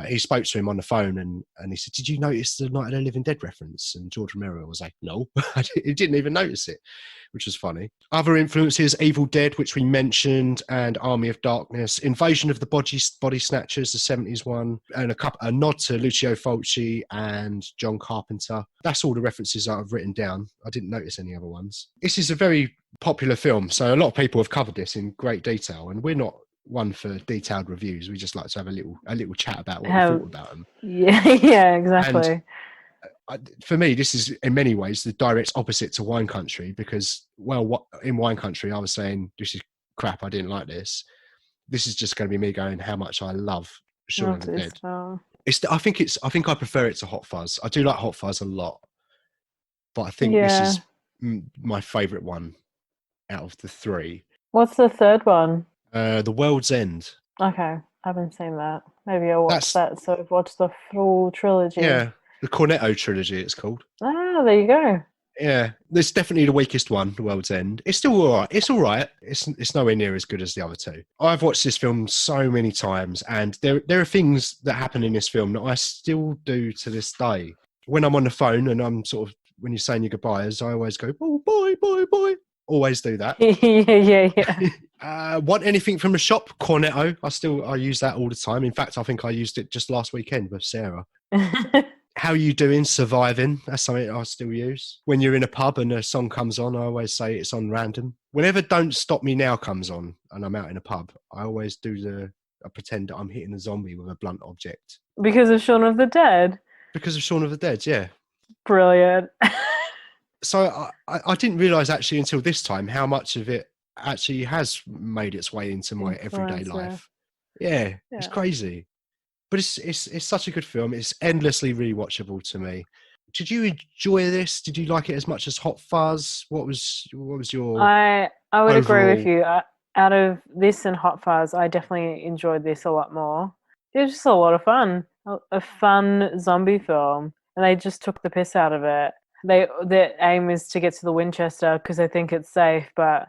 he spoke to him on the phone and he said, "Did you notice the Night of the Living Dead reference?" And George Romero was like, "No." He didn't even notice it, which was funny. Other influences, Evil Dead, which we mentioned, and Army of Darkness, Invasion of the Body Snatchers, the 70s one, and a nod to Lucio Fulci and John Carpenter. That's all the references that I've written down. I didn't notice any other ones. This is a very popular film, so a lot of people have covered this in great detail, and we're not one for detailed reviews. We just like to have a little chat about what we thought about them. Yeah, exactly. And for me, this is in many ways the direct opposite to Wine Country, because in Wine Country I was saying this is crap, I didn't like this. This is just going to be me going how much I love Shaun of the Dead. I think I prefer it to Hot Fuzz. I do like Hot Fuzz a lot, but I think this is my favourite one out of the three. What's the third one? The World's End. Okay, I haven't seen that. Maybe I'll watch that. So I've watched the full trilogy. Yeah, the Cornetto trilogy it's called. Ah, there you go. Yeah, it's definitely the weakest one, The World's End. It's still all right. It's all right. It's nowhere near as good as the other two. I've watched this film so many times, and there are things that happen in this film that I still do to this day. When I'm on the phone and I'm sort of, when you're saying your goodbyes, I always go, "Oh, bye, bye, bye." Always do that. yeah. Want anything from the shop? Cornetto. I use that all the time. In fact, I think I used it just last weekend with Sarah. How you doing? Surviving. That's something I still use. When you're in a pub and a song comes on, I always say it's on random. Whenever "Don't Stop Me Now" comes on and I'm out in a pub, I always do I pretend I'm hitting a zombie with a blunt object. Because of Shaun of the Dead. Because of Shaun of the Dead, yeah. Brilliant. So I didn't realise actually until this time how much of it actually has made its way into my everyday Influencer. life. Yeah, it's Yeah. crazy. But it's such a good film. It's endlessly rewatchable to me. Did you enjoy this? Did you like it as much as Hot Fuzz? What was your I would agree with overall- you. Out of this and Hot Fuzz, I definitely enjoyed this a lot more. It was just a lot of fun. A fun zombie film. And they just took the piss out of it. Their aim is to get to the Winchester because they think it's safe, but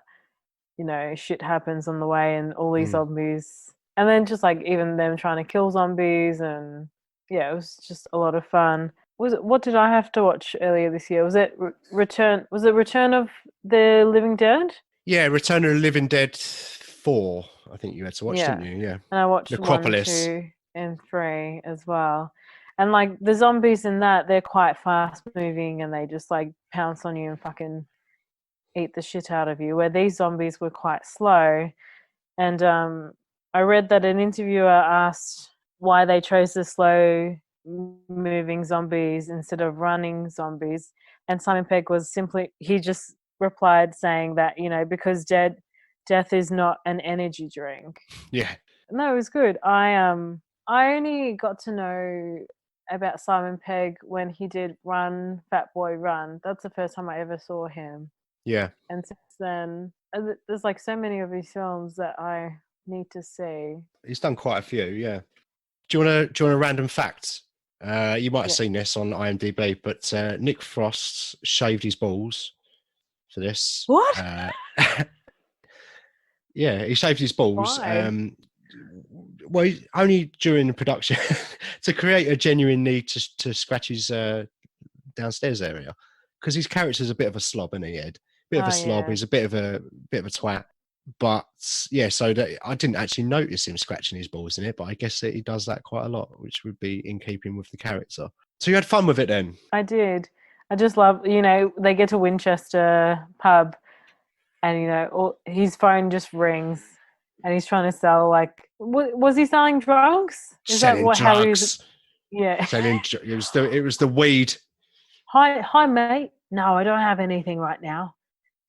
shit happens on the way and all these zombies. And then just like even them trying to kill zombies, and yeah, it was just a lot of fun. What did I have to watch earlier this year? Was it Return? Was it Return of the Living Dead? Yeah, Return of the Living Dead 4, I think you had to watch, Yeah. didn't you? Yeah. And I watched 1, Necropolis. 2, and 3 as well. And like the zombies in that, they're quite fast moving and they just like pounce on you and fucking eat the shit out of you. Where these zombies were quite slow. And I read that an interviewer asked why they chose the slow moving zombies instead of running zombies. And Simon Pegg he just replied saying that, because death is not an energy drink. Yeah. No, it was good. I only got to know about Simon Pegg when he did Run, Fat Boy Run. That's the first time I ever saw him. Yeah. And since then, there's like so many of these films that I need to see. He's done quite a few, yeah. Do you want a random fact? You might have seen this on IMDb, but Nick Frost shaved his balls for this. What? Yeah, he shaved his balls. Why? Well, only during the production to create a genuine need to scratch his downstairs area, because his character's a bit of a slob, isn't he, Ed? Bit of a slob. Yeah. He's a bit of a twat. But yeah, so that I didn't actually notice him scratching his balls in it, but I guess that he does that quite a lot, which would be in keeping with the character. So you had fun with it then? I did. I just love, they get to Winchester pub and, his phone just rings and he's trying to sell, like, was he selling drugs? Selling drugs. Yeah. It was the weed. Hi, mate. No, I don't have anything right now.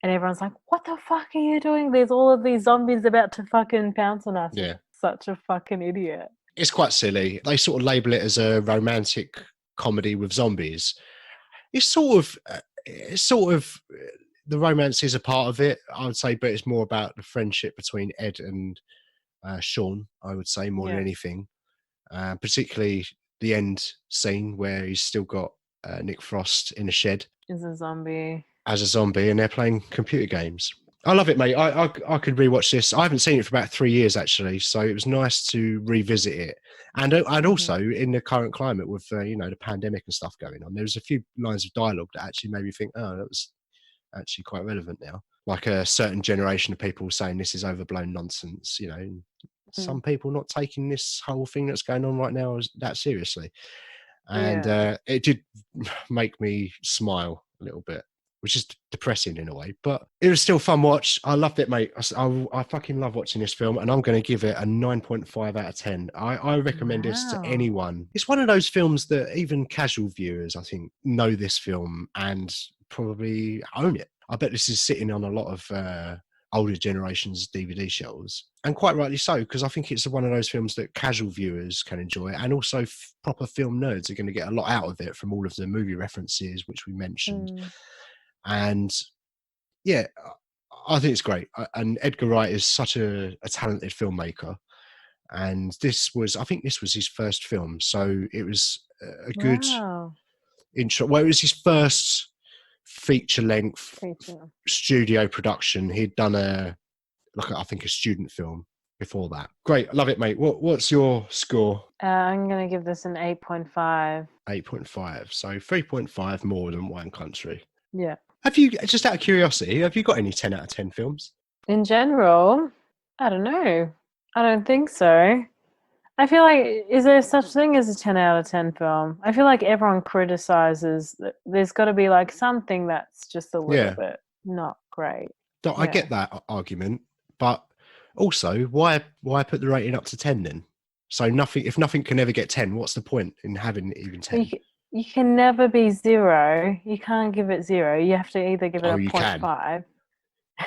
And everyone's like, what the fuck are you doing? There's all of these zombies about to fucking pounce on us. Yeah. Such a fucking idiot. It's quite silly. They sort of label it as a romantic comedy with zombies. It's sort of the romance is a part of it, I would say, but it's more about the friendship between Ed and Shaun, I would say, more than anything. Particularly the end scene where he's still got Nick Frost in a shed. As a zombie, and they're playing computer games. I love it, mate. I could rewatch this. I haven't seen it for about 3 years, actually, so it was nice to revisit it. And also in the current climate with the pandemic and stuff going on, there was a few lines of dialogue that actually made me think, oh, that was actually quite relevant now. Like a certain generation of people saying this is overblown nonsense, some people not taking this whole thing that's going on right now that seriously. And it did make me smile a little bit, which is depressing in a way, but it was still a fun watch. I loved it, mate. I fucking love watching this film, and I'm going to give it a 9.5 out of 10. I recommend this to anyone. It's one of those films that even casual viewers, I think, know this film and probably own it. I bet this is sitting on a lot of older generations' DVD shelves, and quite rightly so, because I think it's one of those films that casual viewers can enjoy, and also proper film nerds are going to get a lot out of it from all of the movie references which we mentioned. And yeah, I think it's great. And Edgar Wright is such a talented filmmaker, and I think this was his first film, so it was a good intro. Well, it was his first feature-length studio production. He'd done a student film before that. Great, I love it, mate. What's your score? I'm going to give this an 8.5. 8.5, so 3.5 more than Wine Country. Yeah. Have you, just out of curiosity, have you got any 10 out of 10 films? In general, I don't know. I don't think so. I feel like, is there such thing as a 10 out of 10 film? I feel like everyone criticizes that there's got to be like something that's just a little bit not great. I get that argument, but Also, why put the rating up to 10 then? So if nothing can ever get 10, what's the point in having even 10? You can never be 0. You can't give it 0. You have to either give it Oh, a you can. 0.5.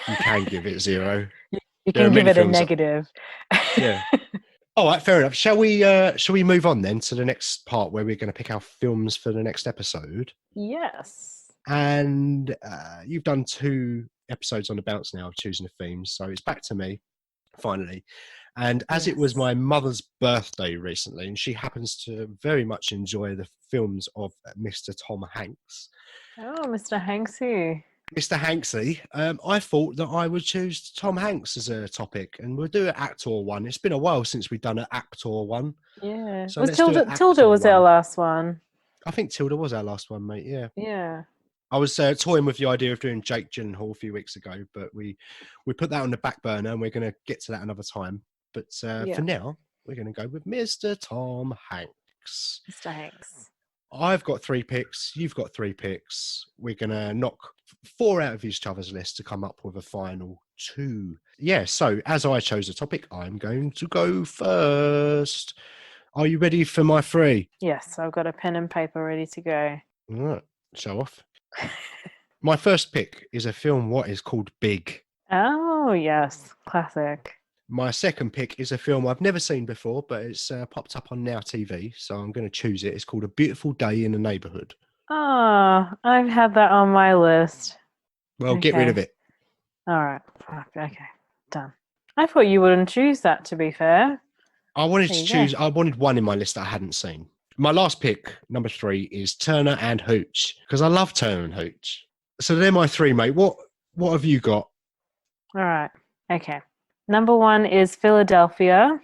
You can give it 0. You There are can give many it a films. negative. Yeah. All right, fair enough. Shall we move on then to the next part where we're going to pick our films for the next episode? Yes. And you've done 2 episodes on the bounce now of choosing the themes, so it's back to me finally. And as it was Yes. my mother's birthday recently, and she happens to very much enjoy the films of Mr. Tom Hanks. Oh, Mr. Hanksy. Mr. Hanksy, I thought that I would choose Tom Hanks as a topic, and we'll do an actor one. It's been a while since we've done an actor one. Yeah. So Was let's do an Tilda actor was our one. last one. I think Tilda was our last one, mate. Yeah. Yeah. I was toying with the idea of doing Jake Gyllenhaal a few weeks ago, but we put that on the back burner, and we're going to get to that another time. But for now, we're going to go with Mr. Tom Hanks. Mr. Hanks. I've got 3 picks. You've got 3 picks. We're going to knock 4 out of each other's list to come up with a final 2. Yeah, so as I chose a topic, I'm going to go first. Are you ready for my 3? Yes, I've got a pen and paper ready to go. All right, show off. My first pick is a film what is called Big. Oh, yes. Classic. My second pick is a film I've never seen before, but it's popped up on Now TV, so I'm going to choose it. It's called A Beautiful Day in the Neighborhood. Oh, I've had that on my list. Well, get rid of it. All right. Fuck. Okay. Done. I thought you wouldn't choose that, to be fair. I wanted There to you choose. go. I wanted one in my list that I hadn't seen. My last pick, number 3, is Turner and Hooch, because I love Turner and Hooch. So they're my 3, mate. What have you got? All right. Okay. Number 1 is Philadelphia.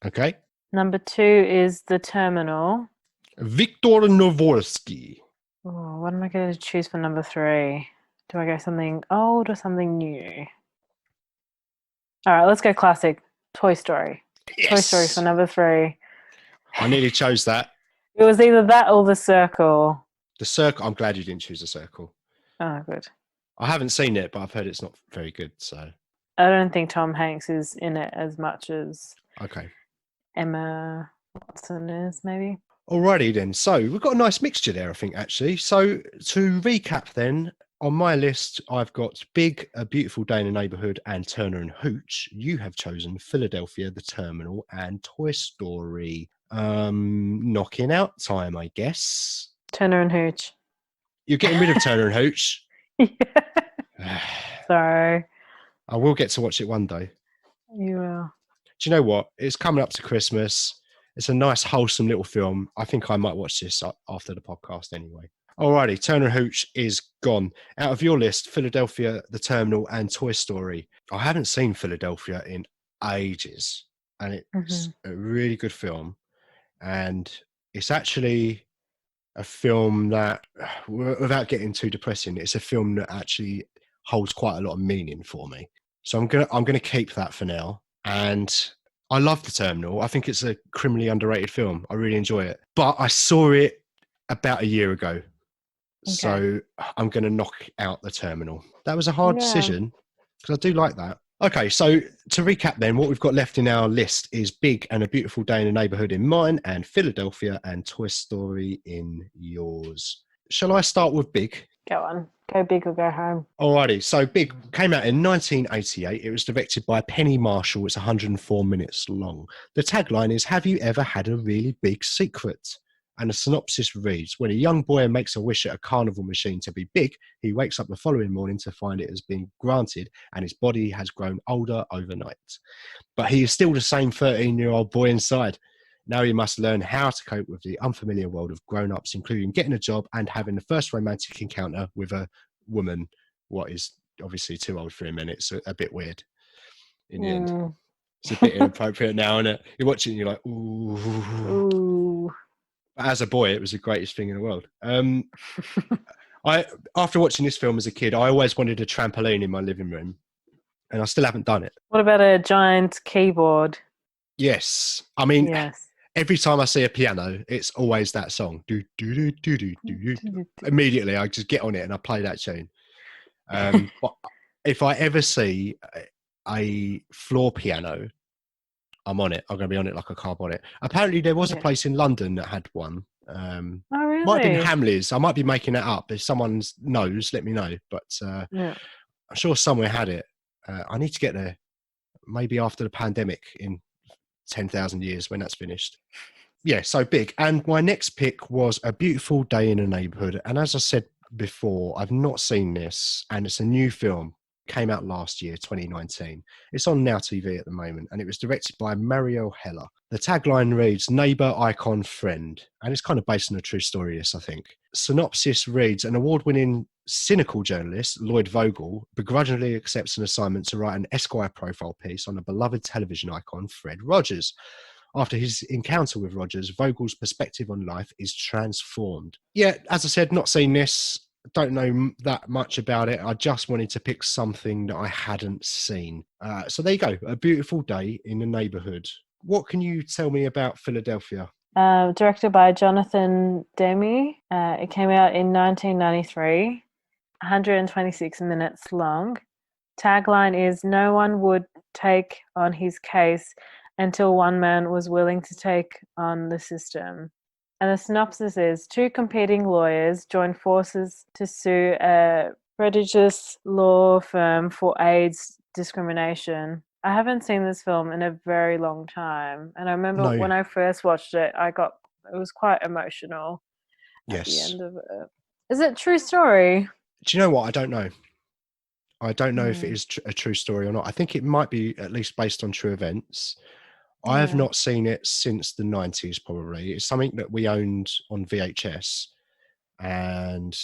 Okay. Number 2 is The Terminal. Viktor Novorsky. Oh, what am I going to choose for number 3? Do I go something old or something new? All right, let's go classic. Toy Story. Yes. Toy Story for number 3. I nearly chose that. It was either that or The Circle. The Circle. I'm glad you didn't choose The Circle. Oh, good. I haven't seen it, but I've heard it's not very good. So I don't think Tom Hanks is in it as much as okay. Emma Watson is, maybe. Alrighty then. So we've got a nice mixture there, I think, actually. So to recap then, on my list, I've got Big, A Beautiful Day in the Neighborhood, and Turner and Hooch. You have chosen Philadelphia, The Terminal, and Toy Story. Knocking out time, I guess. Turner and Hooch. You're getting rid of Turner and Hooch. Yeah. Sorry. I will get to watch it one day. You will. Do you know what? It's coming up to Christmas. It's a nice, wholesome little film. I think I might watch this after the podcast anyway. Alrighty, Turner and Hooch is gone. Out of your list, Philadelphia, The Terminal, and Toy Story. I haven't seen Philadelphia in ages, and it's a really good film. And it's actually a film that, without getting too depressing, it's a film that actually holds quite a lot of meaning for me. So I'm gonna keep that for now. And I love The Terminal. I think it's a criminally underrated film. I really enjoy it. But I saw it about a year ago. Okay. So I'm going to knock out The Terminal. That was a hard decision because I do like that. Okay, so to recap then, what we've got left in our list is Big and A Beautiful Day in the Neighborhood in mine, and Philadelphia and Toy Story in yours. Shall I start with Big? Go on. Go big or go home. Alrighty, so Big came out in 1988. It was directed by Penny Marshall. It's 104 minutes long. The tagline is, "Have you ever had a really big secret?" And the synopsis reads, when a young boy makes a wish at a carnival machine to be big, he wakes up the following morning to find it has been granted and his body has grown older overnight. But he is still the same 13-year-old boy inside. Now he must learn how to cope with the unfamiliar world of grown-ups, including getting a job and having the first romantic encounter with a woman, what is obviously too old for him, and it's a bit weird in the end. It's a bit inappropriate now, isn't it? You watch it and you're like, ooh. Ooh. But as a boy, it was the greatest thing in the world. After watching this film as a kid, I always wanted a trampoline in my living room, and I still haven't done it. What about a giant keyboard? Yes. I mean, yes. Every time I see a piano, it's always that song. Do, do, do, do, do, do, do. Immediately, I just get on it and I play that tune. But if I ever see a floor piano, I'm on it. I'm going to be on it like a carb on it. Apparently, there was a Yeah. place in London that had one. Oh, Might have been really? Hamleys. I might be making it up. If someone knows, let me know. But Yeah. I'm sure somewhere had it. I need to get there. Maybe after the pandemic in 10,000 years when that's finished. Yeah, so big. And my next pick was A Beautiful Day in the Neighborhood. And as I said before, I've not seen this, and it's a new film. Came out last year, 2019. It's on Now TV at the moment, and it was directed by Marielle Heller. The tagline reads, "Neighbor, icon, friend." And it's kind of based on a true story, this, I think. Synopsis reads, an award-winning cynical journalist, Lloyd Vogel, begrudgingly accepts an assignment to write an Esquire profile piece on a beloved television icon, Fred Rogers. After his encounter with Rogers, Vogel's perspective on life is transformed. Yeah, as I said, not seen this. Don't know that much about it. I just wanted to pick something that I hadn't seen. So there you go. A Beautiful Day in the Neighborhood. What can you tell me about Philadelphia? Directed by Jonathan Demme. It came out in 1993, 126 minutes long. Tagline is, no one would take on his case until one man was willing to take on the system. And the synopsis is, two competing lawyers join forces to sue a prestigious law firm for AIDS discrimination. I haven't seen this film in a very long time. And I remember No. when I first watched it, it was quite emotional at the Yes. end of it. Is it true story? Do you know what? I don't know. I don't know if it is a true story or not. I think it might be at least based on true events. I have Yeah. not seen it since the 90s, probably. It's something that we owned on VHS. And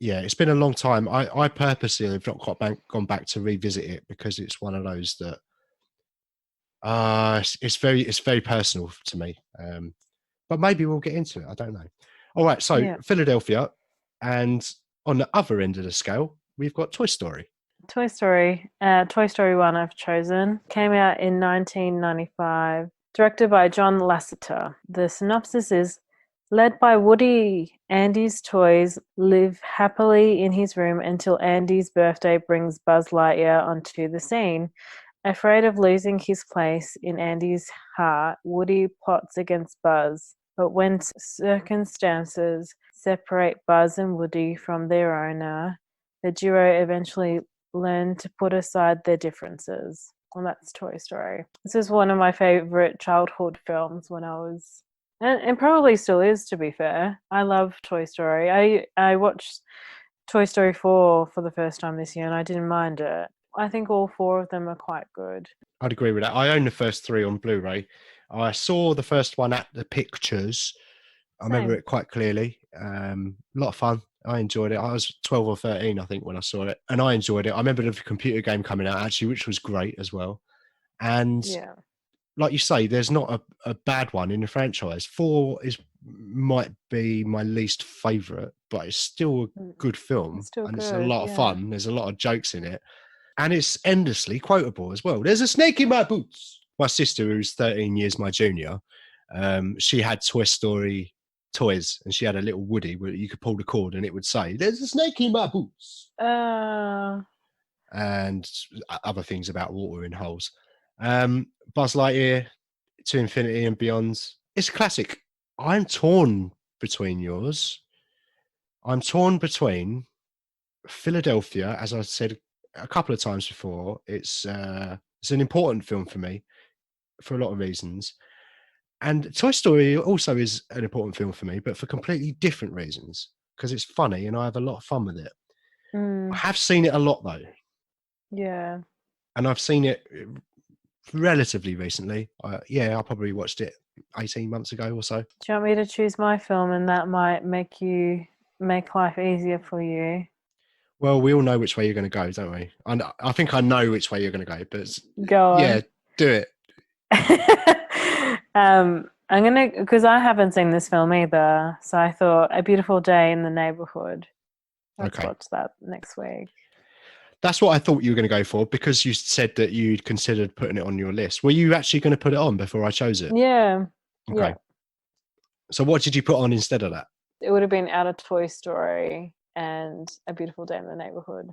yeah, it's been a long time. I purposely have not gone back to revisit it because it's one of those that it's very personal to me. But maybe we'll get into it. I don't know. All right, so Yeah. Philadelphia, and on the other end of the scale, we've got Toy Story. Toy Story 1 I've chosen. Came out in 1995. Directed by John Lasseter. The synopsis is, led by Woody, Andy's toys live happily in his room until Andy's birthday brings Buzz Lightyear onto the scene. Afraid of losing his place in Andy's heart, Woody plots against Buzz. But when circumstances separate Buzz and Woody from their owner, the duo eventually learn to put aside their differences. And that's Toy Story. This is one of my favorite childhood films when I was, and probably still is, to be fair. I love Toy Story. I watched Toy Story 4 for the first time this year and I didn't mind it. I think all four of them are quite good. I'd agree with that. I own the first three on Blu-ray. I saw the first one at the Pictures. I remember Same. it quite clearly. A lot of fun. I enjoyed it. I was 12 or 13, I think, when I saw it. And I enjoyed it. I remember the computer game coming out, actually, which was great as well. And Yeah. like you say, there's not a bad one in the franchise. 4 might be my least favourite, but it's still a good film. It's still and good, it's a lot of yeah. fun. There's a lot of jokes in it. And it's endlessly quotable as well. There's a snake in my boots. My sister, who's 13 years my junior, she had Toy Story toys, and she had a little Woody where you could pull the cord and it would say, "There's a snake in my boots," and other things about water in holes. Buzz Lightyear, To Infinity and Beyond. It's a classic. I'm torn between yours. I'm torn between Philadelphia, as I said a couple of times before. It's an important film for me for a lot of reasons. And Toy Story also is an important film for me, but for completely different reasons, because it's funny and I have a lot of fun with it. I have seen it a lot though. Yeah. And I've seen it relatively recently. I probably watched it 18 months ago or so. Do you want me to choose my film and that might make life easier for you? Well, we all know which way you're going to go, don't we? I think I know which way you're going to go, but Go on. yeah, do it. I'm gonna, because I haven't seen this film either, so I thought A Beautiful Day in the Neighborhood. Let's watch that next week. That's what I thought you were going to go for, because you said that you'd considered putting it on your list. Were you actually going to put it on before I chose it? Yeah. Okay. Yeah. So what did you put on instead of that? It would have been out of Toy Story and A Beautiful Day in the Neighborhood.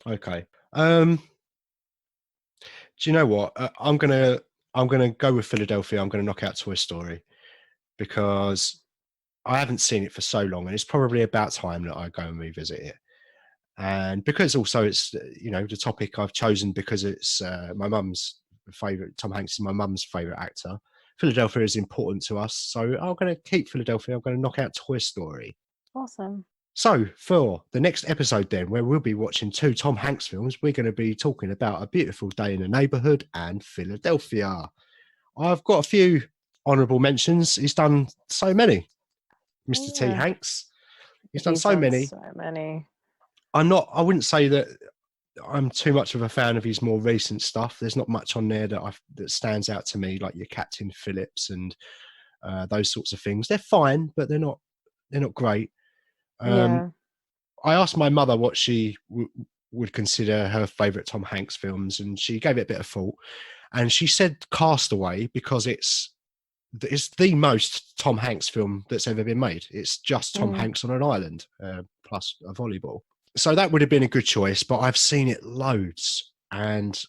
Okay. Do you know what? I'm gonna go with Philadelphia. I'm gonna knock out Toy Story because I haven't seen it for so long, and it's probably about time that I go and revisit it. And because also it's the topic I've chosen because it's my mum's favorite. Tom Hanks is my mum's favorite actor. Philadelphia is important to us, so I'm going to keep Philadelphia. I'm going to knock out Toy Story. Awesome. So for the next episode, then, where we'll be watching 2 Tom Hanks films, we're going to be talking about A Beautiful Day in the Neighborhood and Philadelphia. I've got a few honourable mentions. He's done so many, Mr. T. Yeah. Hanks. He's done so many. So many. I wouldn't say that I'm too much of a fan of his more recent stuff. There's not much on there that stands out to me, like your Captain Phillips and those sorts of things. They're fine, but they're not great. Yeah. I asked my mother what she would consider her favourite Tom Hanks films, and she gave it a bit of thought. And she said Castaway because it's the most Tom Hanks film that's ever been made. It's just Tom Hanks on an island, plus a volleyball. So that would have been a good choice, but I've seen it loads and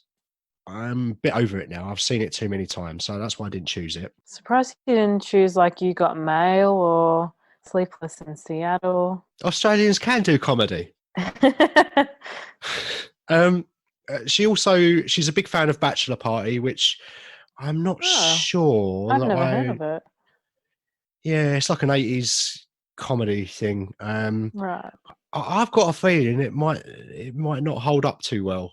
I'm a bit over it now. I've seen it too many times, so that's why I didn't choose it. Surprised you didn't choose like You Got Mail or Sleepless in Seattle. Australians can do comedy. She's a big fan of Bachelor Party, which I'm not sure. I've never heard of it. Yeah, it's like an 80s comedy thing. Right. I've got a feeling it might not hold up too well.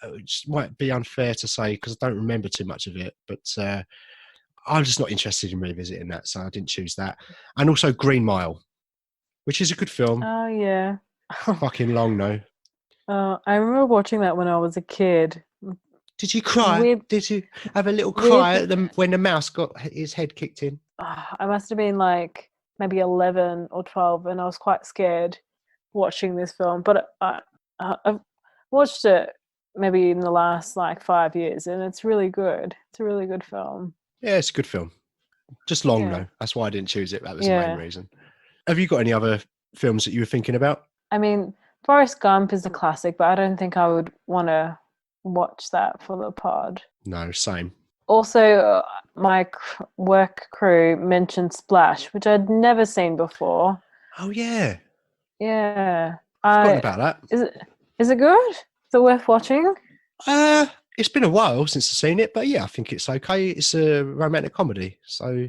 It just might be unfair to say because I don't remember too much of it, but I'm just not interested in revisiting that, so I didn't choose that. And also Green Mile, which is a good film. Oh yeah. Fucking long though. I remember watching that when I was a kid. Did you cry? Did you have a little cry when the mouse got his head kicked in? I must have been like maybe 11 or 12, and I was quite scared watching this film. But I've watched it maybe in the last like 5 years, and it's really good. It's a really good film. Yeah, it's a good film. Just long though. That's why I didn't choose it. That was the main reason. Have you got any other films that you were thinking about? I mean, Forrest Gump is a classic, but I don't think I would want to watch that for the pod. No, same. Also, my work crew mentioned Splash, which I'd never seen before. Oh yeah. Yeah. Forgotten about that. Is it good? Is it worth watching? It's been a while since I've seen it, but yeah, I think it's okay. It's a romantic comedy, so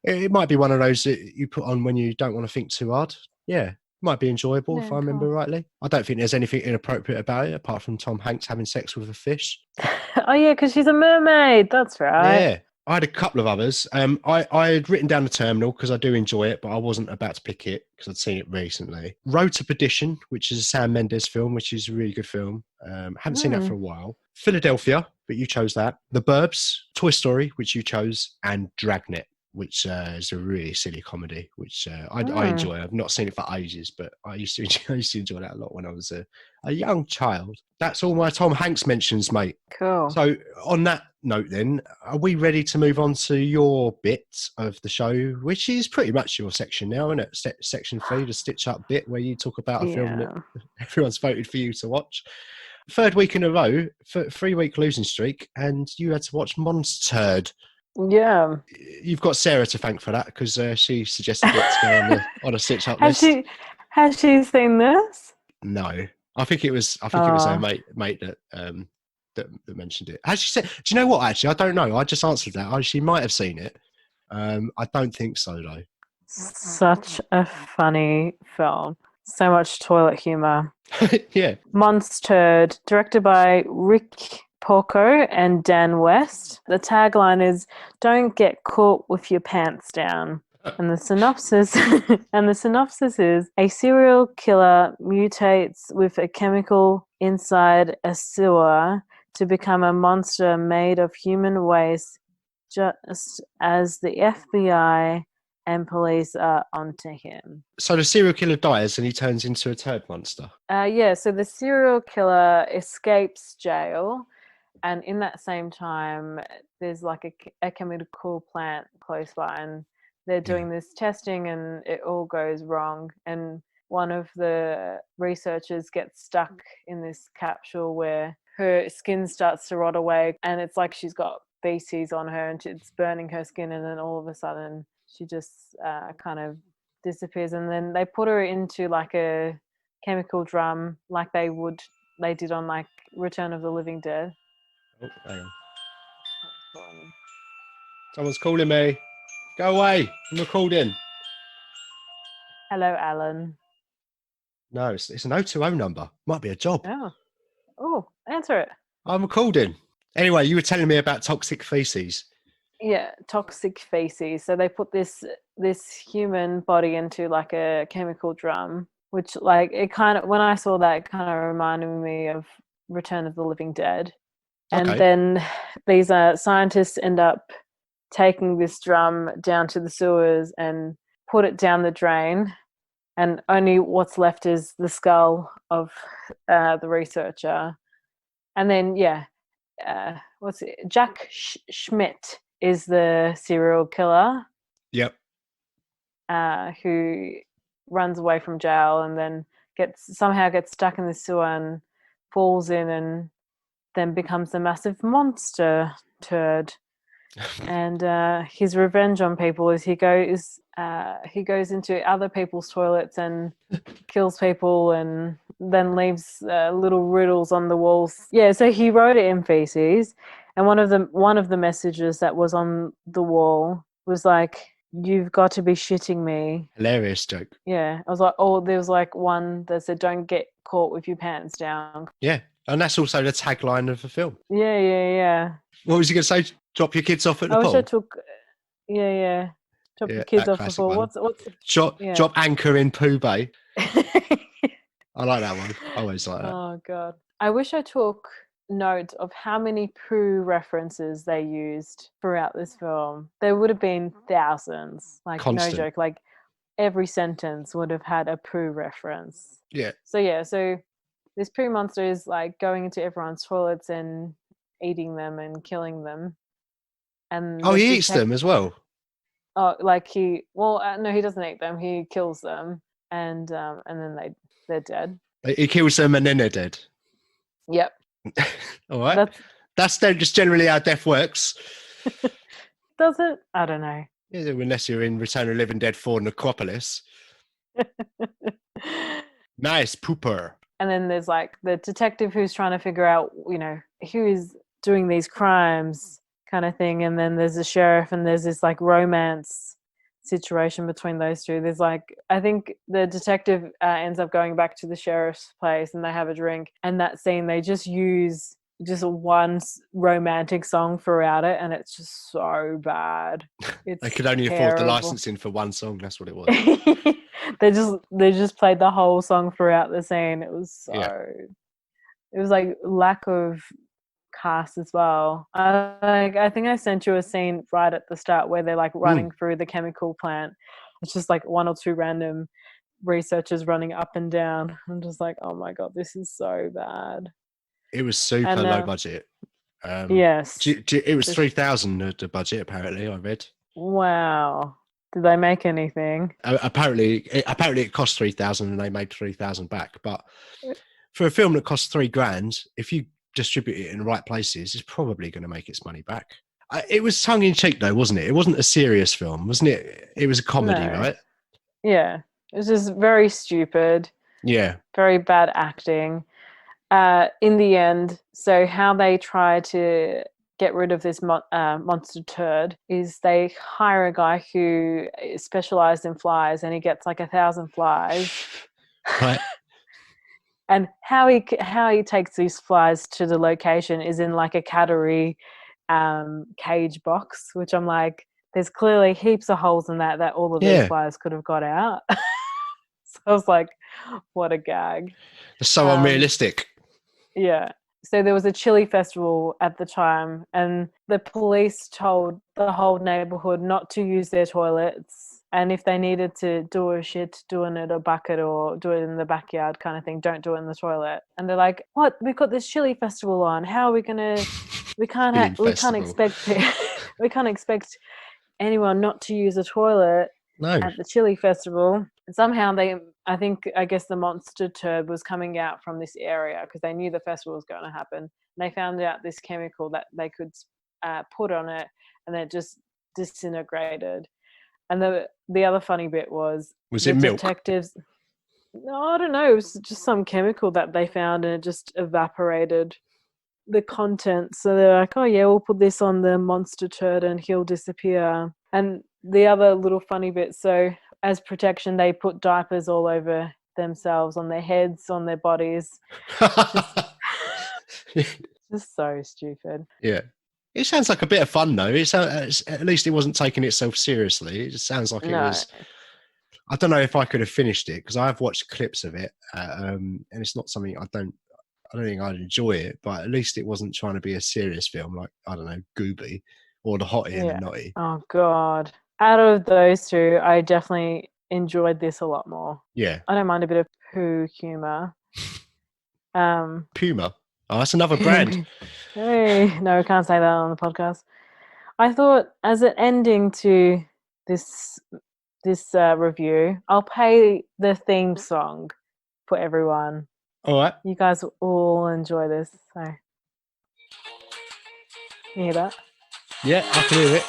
it might be one of those that you put on when you don't want to think too hard. Yeah, might be enjoyable if I remember rightly. I don't think there's anything inappropriate about it apart from Tom Hanks having sex with a fish. Oh yeah, because she's a mermaid. That's right. Yeah. I had a couple of others. I had written down The Terminal because I do enjoy it, but I wasn't about to pick it because I'd seen it recently. Road to Perdition, which is a Sam Mendes film, which is a really good film. Haven't seen that for a while. Philadelphia, but you chose that. The Burbs, Toy Story, which you chose, and Dragnet, which is a really silly comedy, which I enjoy. I've not seen it for ages, but I used to enjoy that a lot when I was a young child. That's all my Tom Hanks mentions, mate. Cool. So on that note then, are we ready to move on to your bit of the show, which is pretty much your section now, isn't it? Section 3, the Stitch Up bit, where you talk about a film that everyone's voted for you to watch. Third week in a row, 3-week losing streak, and you had to watch Monsturd. Yeah. You've got Sarah to thank for that because she suggested it to go on a Stitch Up list. Has she seen this? No. I think it was her mate that mentioned it. Has she said? Do you know what? Actually, I don't know. I just answered that. She might have seen it. I don't think so though. Such a funny film. So much toilet humor. Yeah. Monsturd, directed by Rick Porco and Dan West. The tagline is "Don't get caught with your pants down." And the synopsis is a serial killer mutates with a chemical inside a sewer to become a monster made of human waste, just as the FBI and police are onto him. So the serial killer dies and he turns into a turd monster. So the serial killer escapes jail, and in that same time there's like a chemical plant close by, and they're doing this testing and it all goes wrong, and one of the researchers gets stuck in this capsule where her skin starts to rot away, and it's like she's got feces on her, and it's burning her skin, and then all of a sudden she just kind of disappears, and then they put her into like a chemical drum like they did on like Return of the Living Dead. Oh, hang on. Someone's calling me. Go away. I'm recording. Hello, Alan. No, it's an 020 number. Might be a job. Oh, answer it. I'm recording. Anyway, you were telling me about toxic feces. Yeah, toxic feces. So they put this human body into like a chemical drum, which like it kind of, when I saw that, it kind of reminded me of Return of the Living Dead. And Okay. then these scientists end up taking this drum down to the sewers and put it down the drain, and only what's left is the skull of the researcher. And then Jack Schmidt is the serial killer. Yep. Who runs away from jail and then somehow gets stuck in the sewer and falls in, and then becomes a massive monster turd. And his revenge on people is he goes into other people's toilets and kills people, and then leaves little riddles on the walls. Yeah, so he wrote it in feces, and one of the messages that was on the wall was like, "You've got to be shitting me." Hilarious joke. Yeah, I was like, oh, there was like one that said, "Don't get caught with your pants down." Yeah, and that's also the tagline of the film. Yeah. What was you going to say? Drop your kids off at the I wish pool? I took. Yeah. Drop your kids that off the classic pool. one. What's Drop anchor in Pooh Bay. I like that one. I always like that. Oh god, I wish I took note of how many Pooh references they used throughout this film. There would have been thousands. Like Constant. no joke. Like every sentence would have had a Pooh reference. Yeah. So this Pooh monster is like going into everyone's toilets and eating them and killing them. And He eats them as well. Oh, like no, he doesn't eat them. He kills them, and then they're dead. He kills them and then they're dead. Yep. All right. That's just generally how death works. Does it? I don't know. Yeah, unless you're in Return of the Living Dead 4 Necropolis. Nice pooper. And then there's like the detective who's trying to figure out, who is doing these crimes kind of thing. And then there's the sheriff, and there's this like romance situation between those two. There's like, I think the detective ends up going back to the sheriff's place and they have a drink. And that scene, they just use just one romantic song throughout it, and it's just so bad. They could only afford the licensing for one song. That's what it was. They just played the whole song throughout the scene. It was it was like lack of cast as well. I think I sent you a scene right at the start where they're like running through the chemical plant. It's just like one or two random researchers running up and down. I'm just like, oh my god, this is so bad. It was super low budget. Yes. It was 3,000 the budget, apparently, I read. Wow. Did they make anything? Apparently it cost 3,000 and they made 3,000 back. But for a film that costs $3,000, if you distribute it in the right places, it's probably going to make its money back. It was tongue in cheek though, wasn't it? It wasn't a serious film, wasn't it? It was a comedy, right? Yeah. It was just very stupid. Yeah. Very bad acting. In the end, so how they try to get rid of this monster turd is they hire a guy who is specialized in flies, and he gets like 1,000 flies. Right. And how he takes these flies to the location is in like a cattery cage box, which I'm like, there's clearly heaps of holes in that all of these flies could have got out. So I was like, what a gag. It's so unrealistic. Yeah. So there was a chili festival at the time, and the police told the whole neighborhood not to use their toilets. And if they needed to do a shit, do it in a bucket or do it in the backyard kind of thing, don't do it in the toilet. And they're like, what? We've got this chili festival on. How are we going to, we can't expect anyone not to use a toilet. No. at the chili festival. Somehow I guess the monster turd was coming out from this area because they knew the festival was going to happen. And they found out this chemical that they could put on it, and it just disintegrated. And the other funny bit was Was the it milk? detectives. No, I don't know. It was just some chemical that they found, and it just evaporated the contents. So they're like, oh yeah, we'll put this on the monster turd and he'll disappear. And the other little funny bit, so as protection, they put diapers all over themselves, on their heads, on their bodies. Just so stupid. Yeah. It sounds like a bit of fun, though. At least it wasn't taking itself seriously. It just sounds like it was. I don't know if I could have finished it because I've watched clips of it, and it's not something I don't think I'd enjoy it. But at least it wasn't trying to be a serious film like, I don't know, Gooby or The Hottie and the Nottie. Oh God! Out of those two, I definitely enjoyed this a lot more. Yeah, I don't mind a bit of poo humor. Puma. Oh, that's another brand. Hey, no, we can't say that on the podcast. I thought as an ending to this review, I'll play the theme song for everyone. All right. You guys all enjoy this. So, you hear that? Yeah, I can hear it.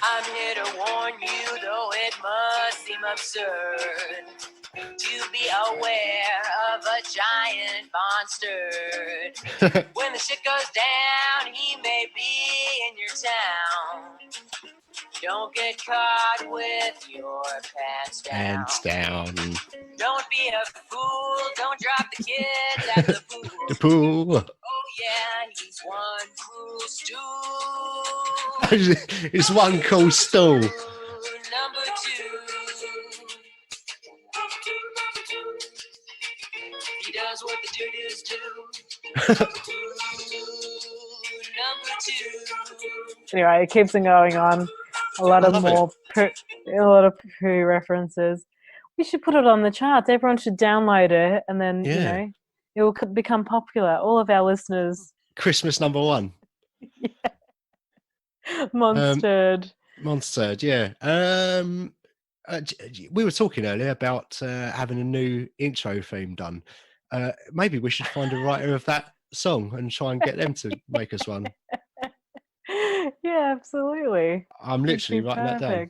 I'm here to warn you, though it must seem absurd to be aware of a giant monster. When the shit goes down, he may be in your town. Don't get caught with your pants down. Hands down. Don't be a fool. Don't drop the kids at the pool. The pool. Oh yeah, he's one cool stool. It's one cool stool. Number 2. He does what the do-dos do. Number 2. Anyway, it keeps on going on. A lot of poo references. We should put it on the charts. Everyone should download it, and then you know it will become popular. All of our listeners. Christmas number 1. Monsturd. Monsturd, yeah. We were talking earlier about having a new intro theme done. Maybe we should find a writer of that song and try and get them to make us one. Yeah, absolutely. I'm literally writing that down.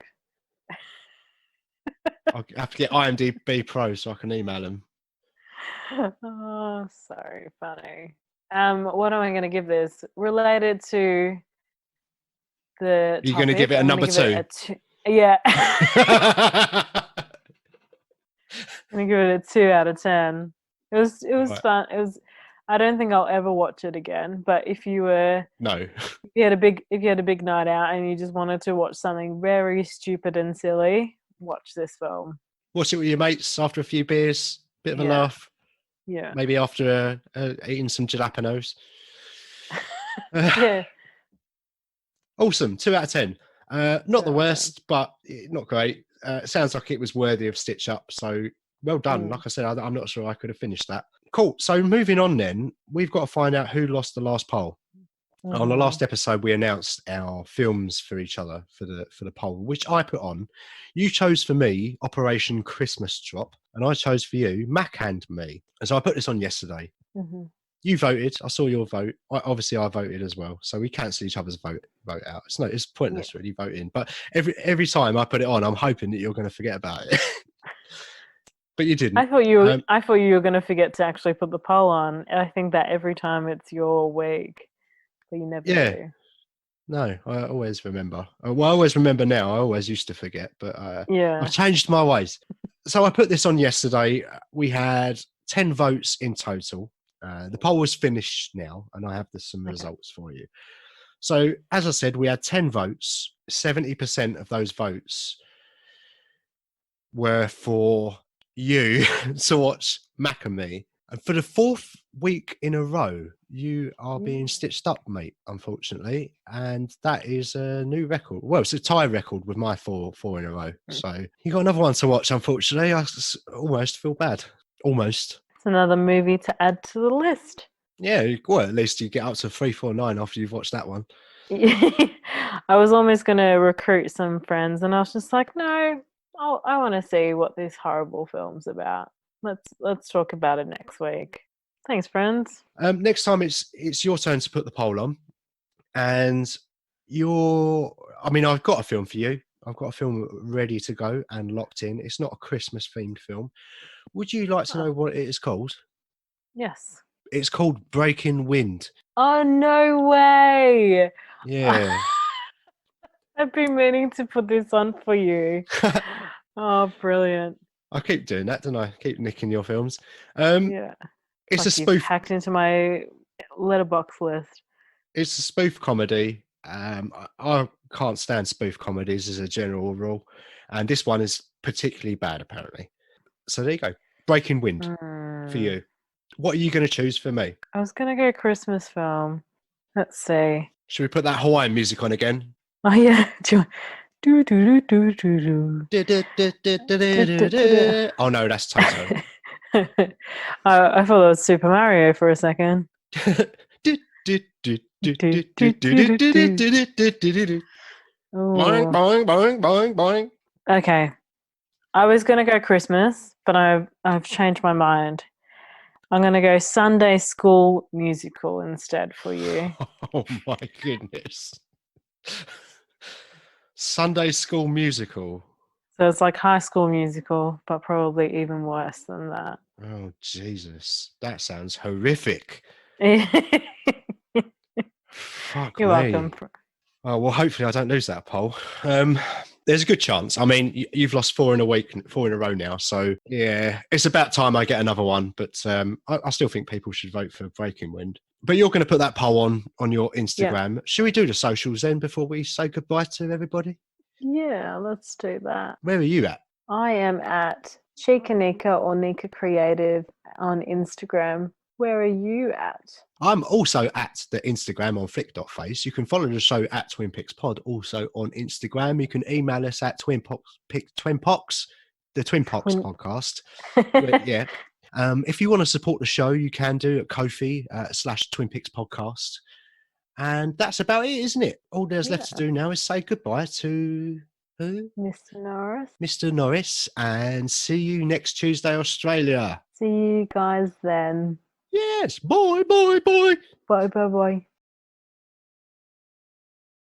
I'll have to get IMDb Pro so I can email them. Oh, so funny. What am I going to give this? Related to the You're going to give it a number 2? Yeah. I'm going to give it a 2 out of 10. It was right. Fun. It was. I don't think I'll ever watch it again. But if you were if you had a big night out and you just wanted to watch something very stupid and silly, watch this film. Watch it with your mates after a few beers, bit of a laugh. Yeah. Maybe after eating some jalapenos. Yeah. Awesome. 2 out of 10. Not the worst, but not great. Sounds like it was worthy of stitch up. So well done. Like I said, I'm not sure I could have finished that. Cool. So moving on then, we've got to find out who lost the last poll. On the last episode, we announced our films for each other for the poll, which I put on. You chose for me Operation Christmas Drop, and I chose for you Mac and Me. And so I put this on yesterday. Mm-hmm. You voted. I saw your vote. Obviously, I voted as well. So we cancel each other's vote out. It's pointless really voting. But every time I put it on, I'm hoping that you're going to forget about it. But you didn't. I thought you were going to forget to actually put the poll on. I think that every time it's your week, but you never do. No, I always remember. Well, I always remember now. I always used to forget, but I've changed my ways. So I put this on yesterday. We had 10 votes in total. The poll was finished now, and I have some results for you. So, as I said, we had 10 votes. 70% of those votes were for you to watch Mac and Me. And for the 4th week in a row, you are being stitched up, mate, unfortunately. And that is a new record. Well, it's a tie record with my four in a row. So you got another one to watch, unfortunately. I almost feel bad. Almost. It's another movie to add to the list. Yeah, well, at least you get up to 349 after you've watched that one. I was almost going to recruit some friends, and I was just like, no, I want to see what this horrible film's about. Let's talk about it next week. Thanks, friends. Next time it's your turn to put the poll on, and I've got a film for you. I've got a film ready to go and locked in. It's not a Christmas themed film. Would you like to know what it is called? Yes. It's called Breaking Wind. Oh, no way. Yeah. I've been meaning to put this on for you. Oh, brilliant. I keep doing that, don't I? Keep nicking your films. Yeah. It's Like a you've spoof. hacked into my letterbox list. It's a spoof comedy. I can't stand spoof comedies as a general rule, and this one is particularly bad, apparently. So there you go. Breaking Wind for you. What are you going to choose for me? I was going to go Christmas film. Let's see. Should we put that Hawaiian music on again? Oh, yeah. Do do do do do do. Oh no, that's Toto. I thought it was Super Mario for a second. Boing, Ooh. boing, boing, boing, boing. Okay. I was going to go Christmas, but I've changed my mind. I'm going to go Sunday School Musical instead for you. Oh my goodness. Sunday School Musical. So it's like High School Musical, but probably even worse than that. Oh Jesus. That sounds horrific. You're Fuck me. welcome. Oh, well, hopefully I don't lose that poll. There's a good chance. I mean, you've lost 4 in a row now. So, yeah, it's about time I get another one. But I still think people should vote for Breaking Wind. But you're going to put that poll on your Instagram. Yeah. Should we do the socials then before we say goodbye to everybody? Yeah, let's do that. Where are you at? I am at Chica Nika or Nika Creative on Instagram. Where are you at? I'm also at the Instagram on flick.face. You can follow the show at Twin Pix Pod also on Instagram. You can email us at the Twin Pox podcast. Yeah. If you want to support the show, you can do at Ko-fi /Twin Pix podcast. And that's about it, isn't it? All there's left to do now is say goodbye to who? Mr. Norris. Mr. Norris. And see you next Tuesday, Australia. See you guys then. Yes. Bye, bye, bye. Bye, bye, bye.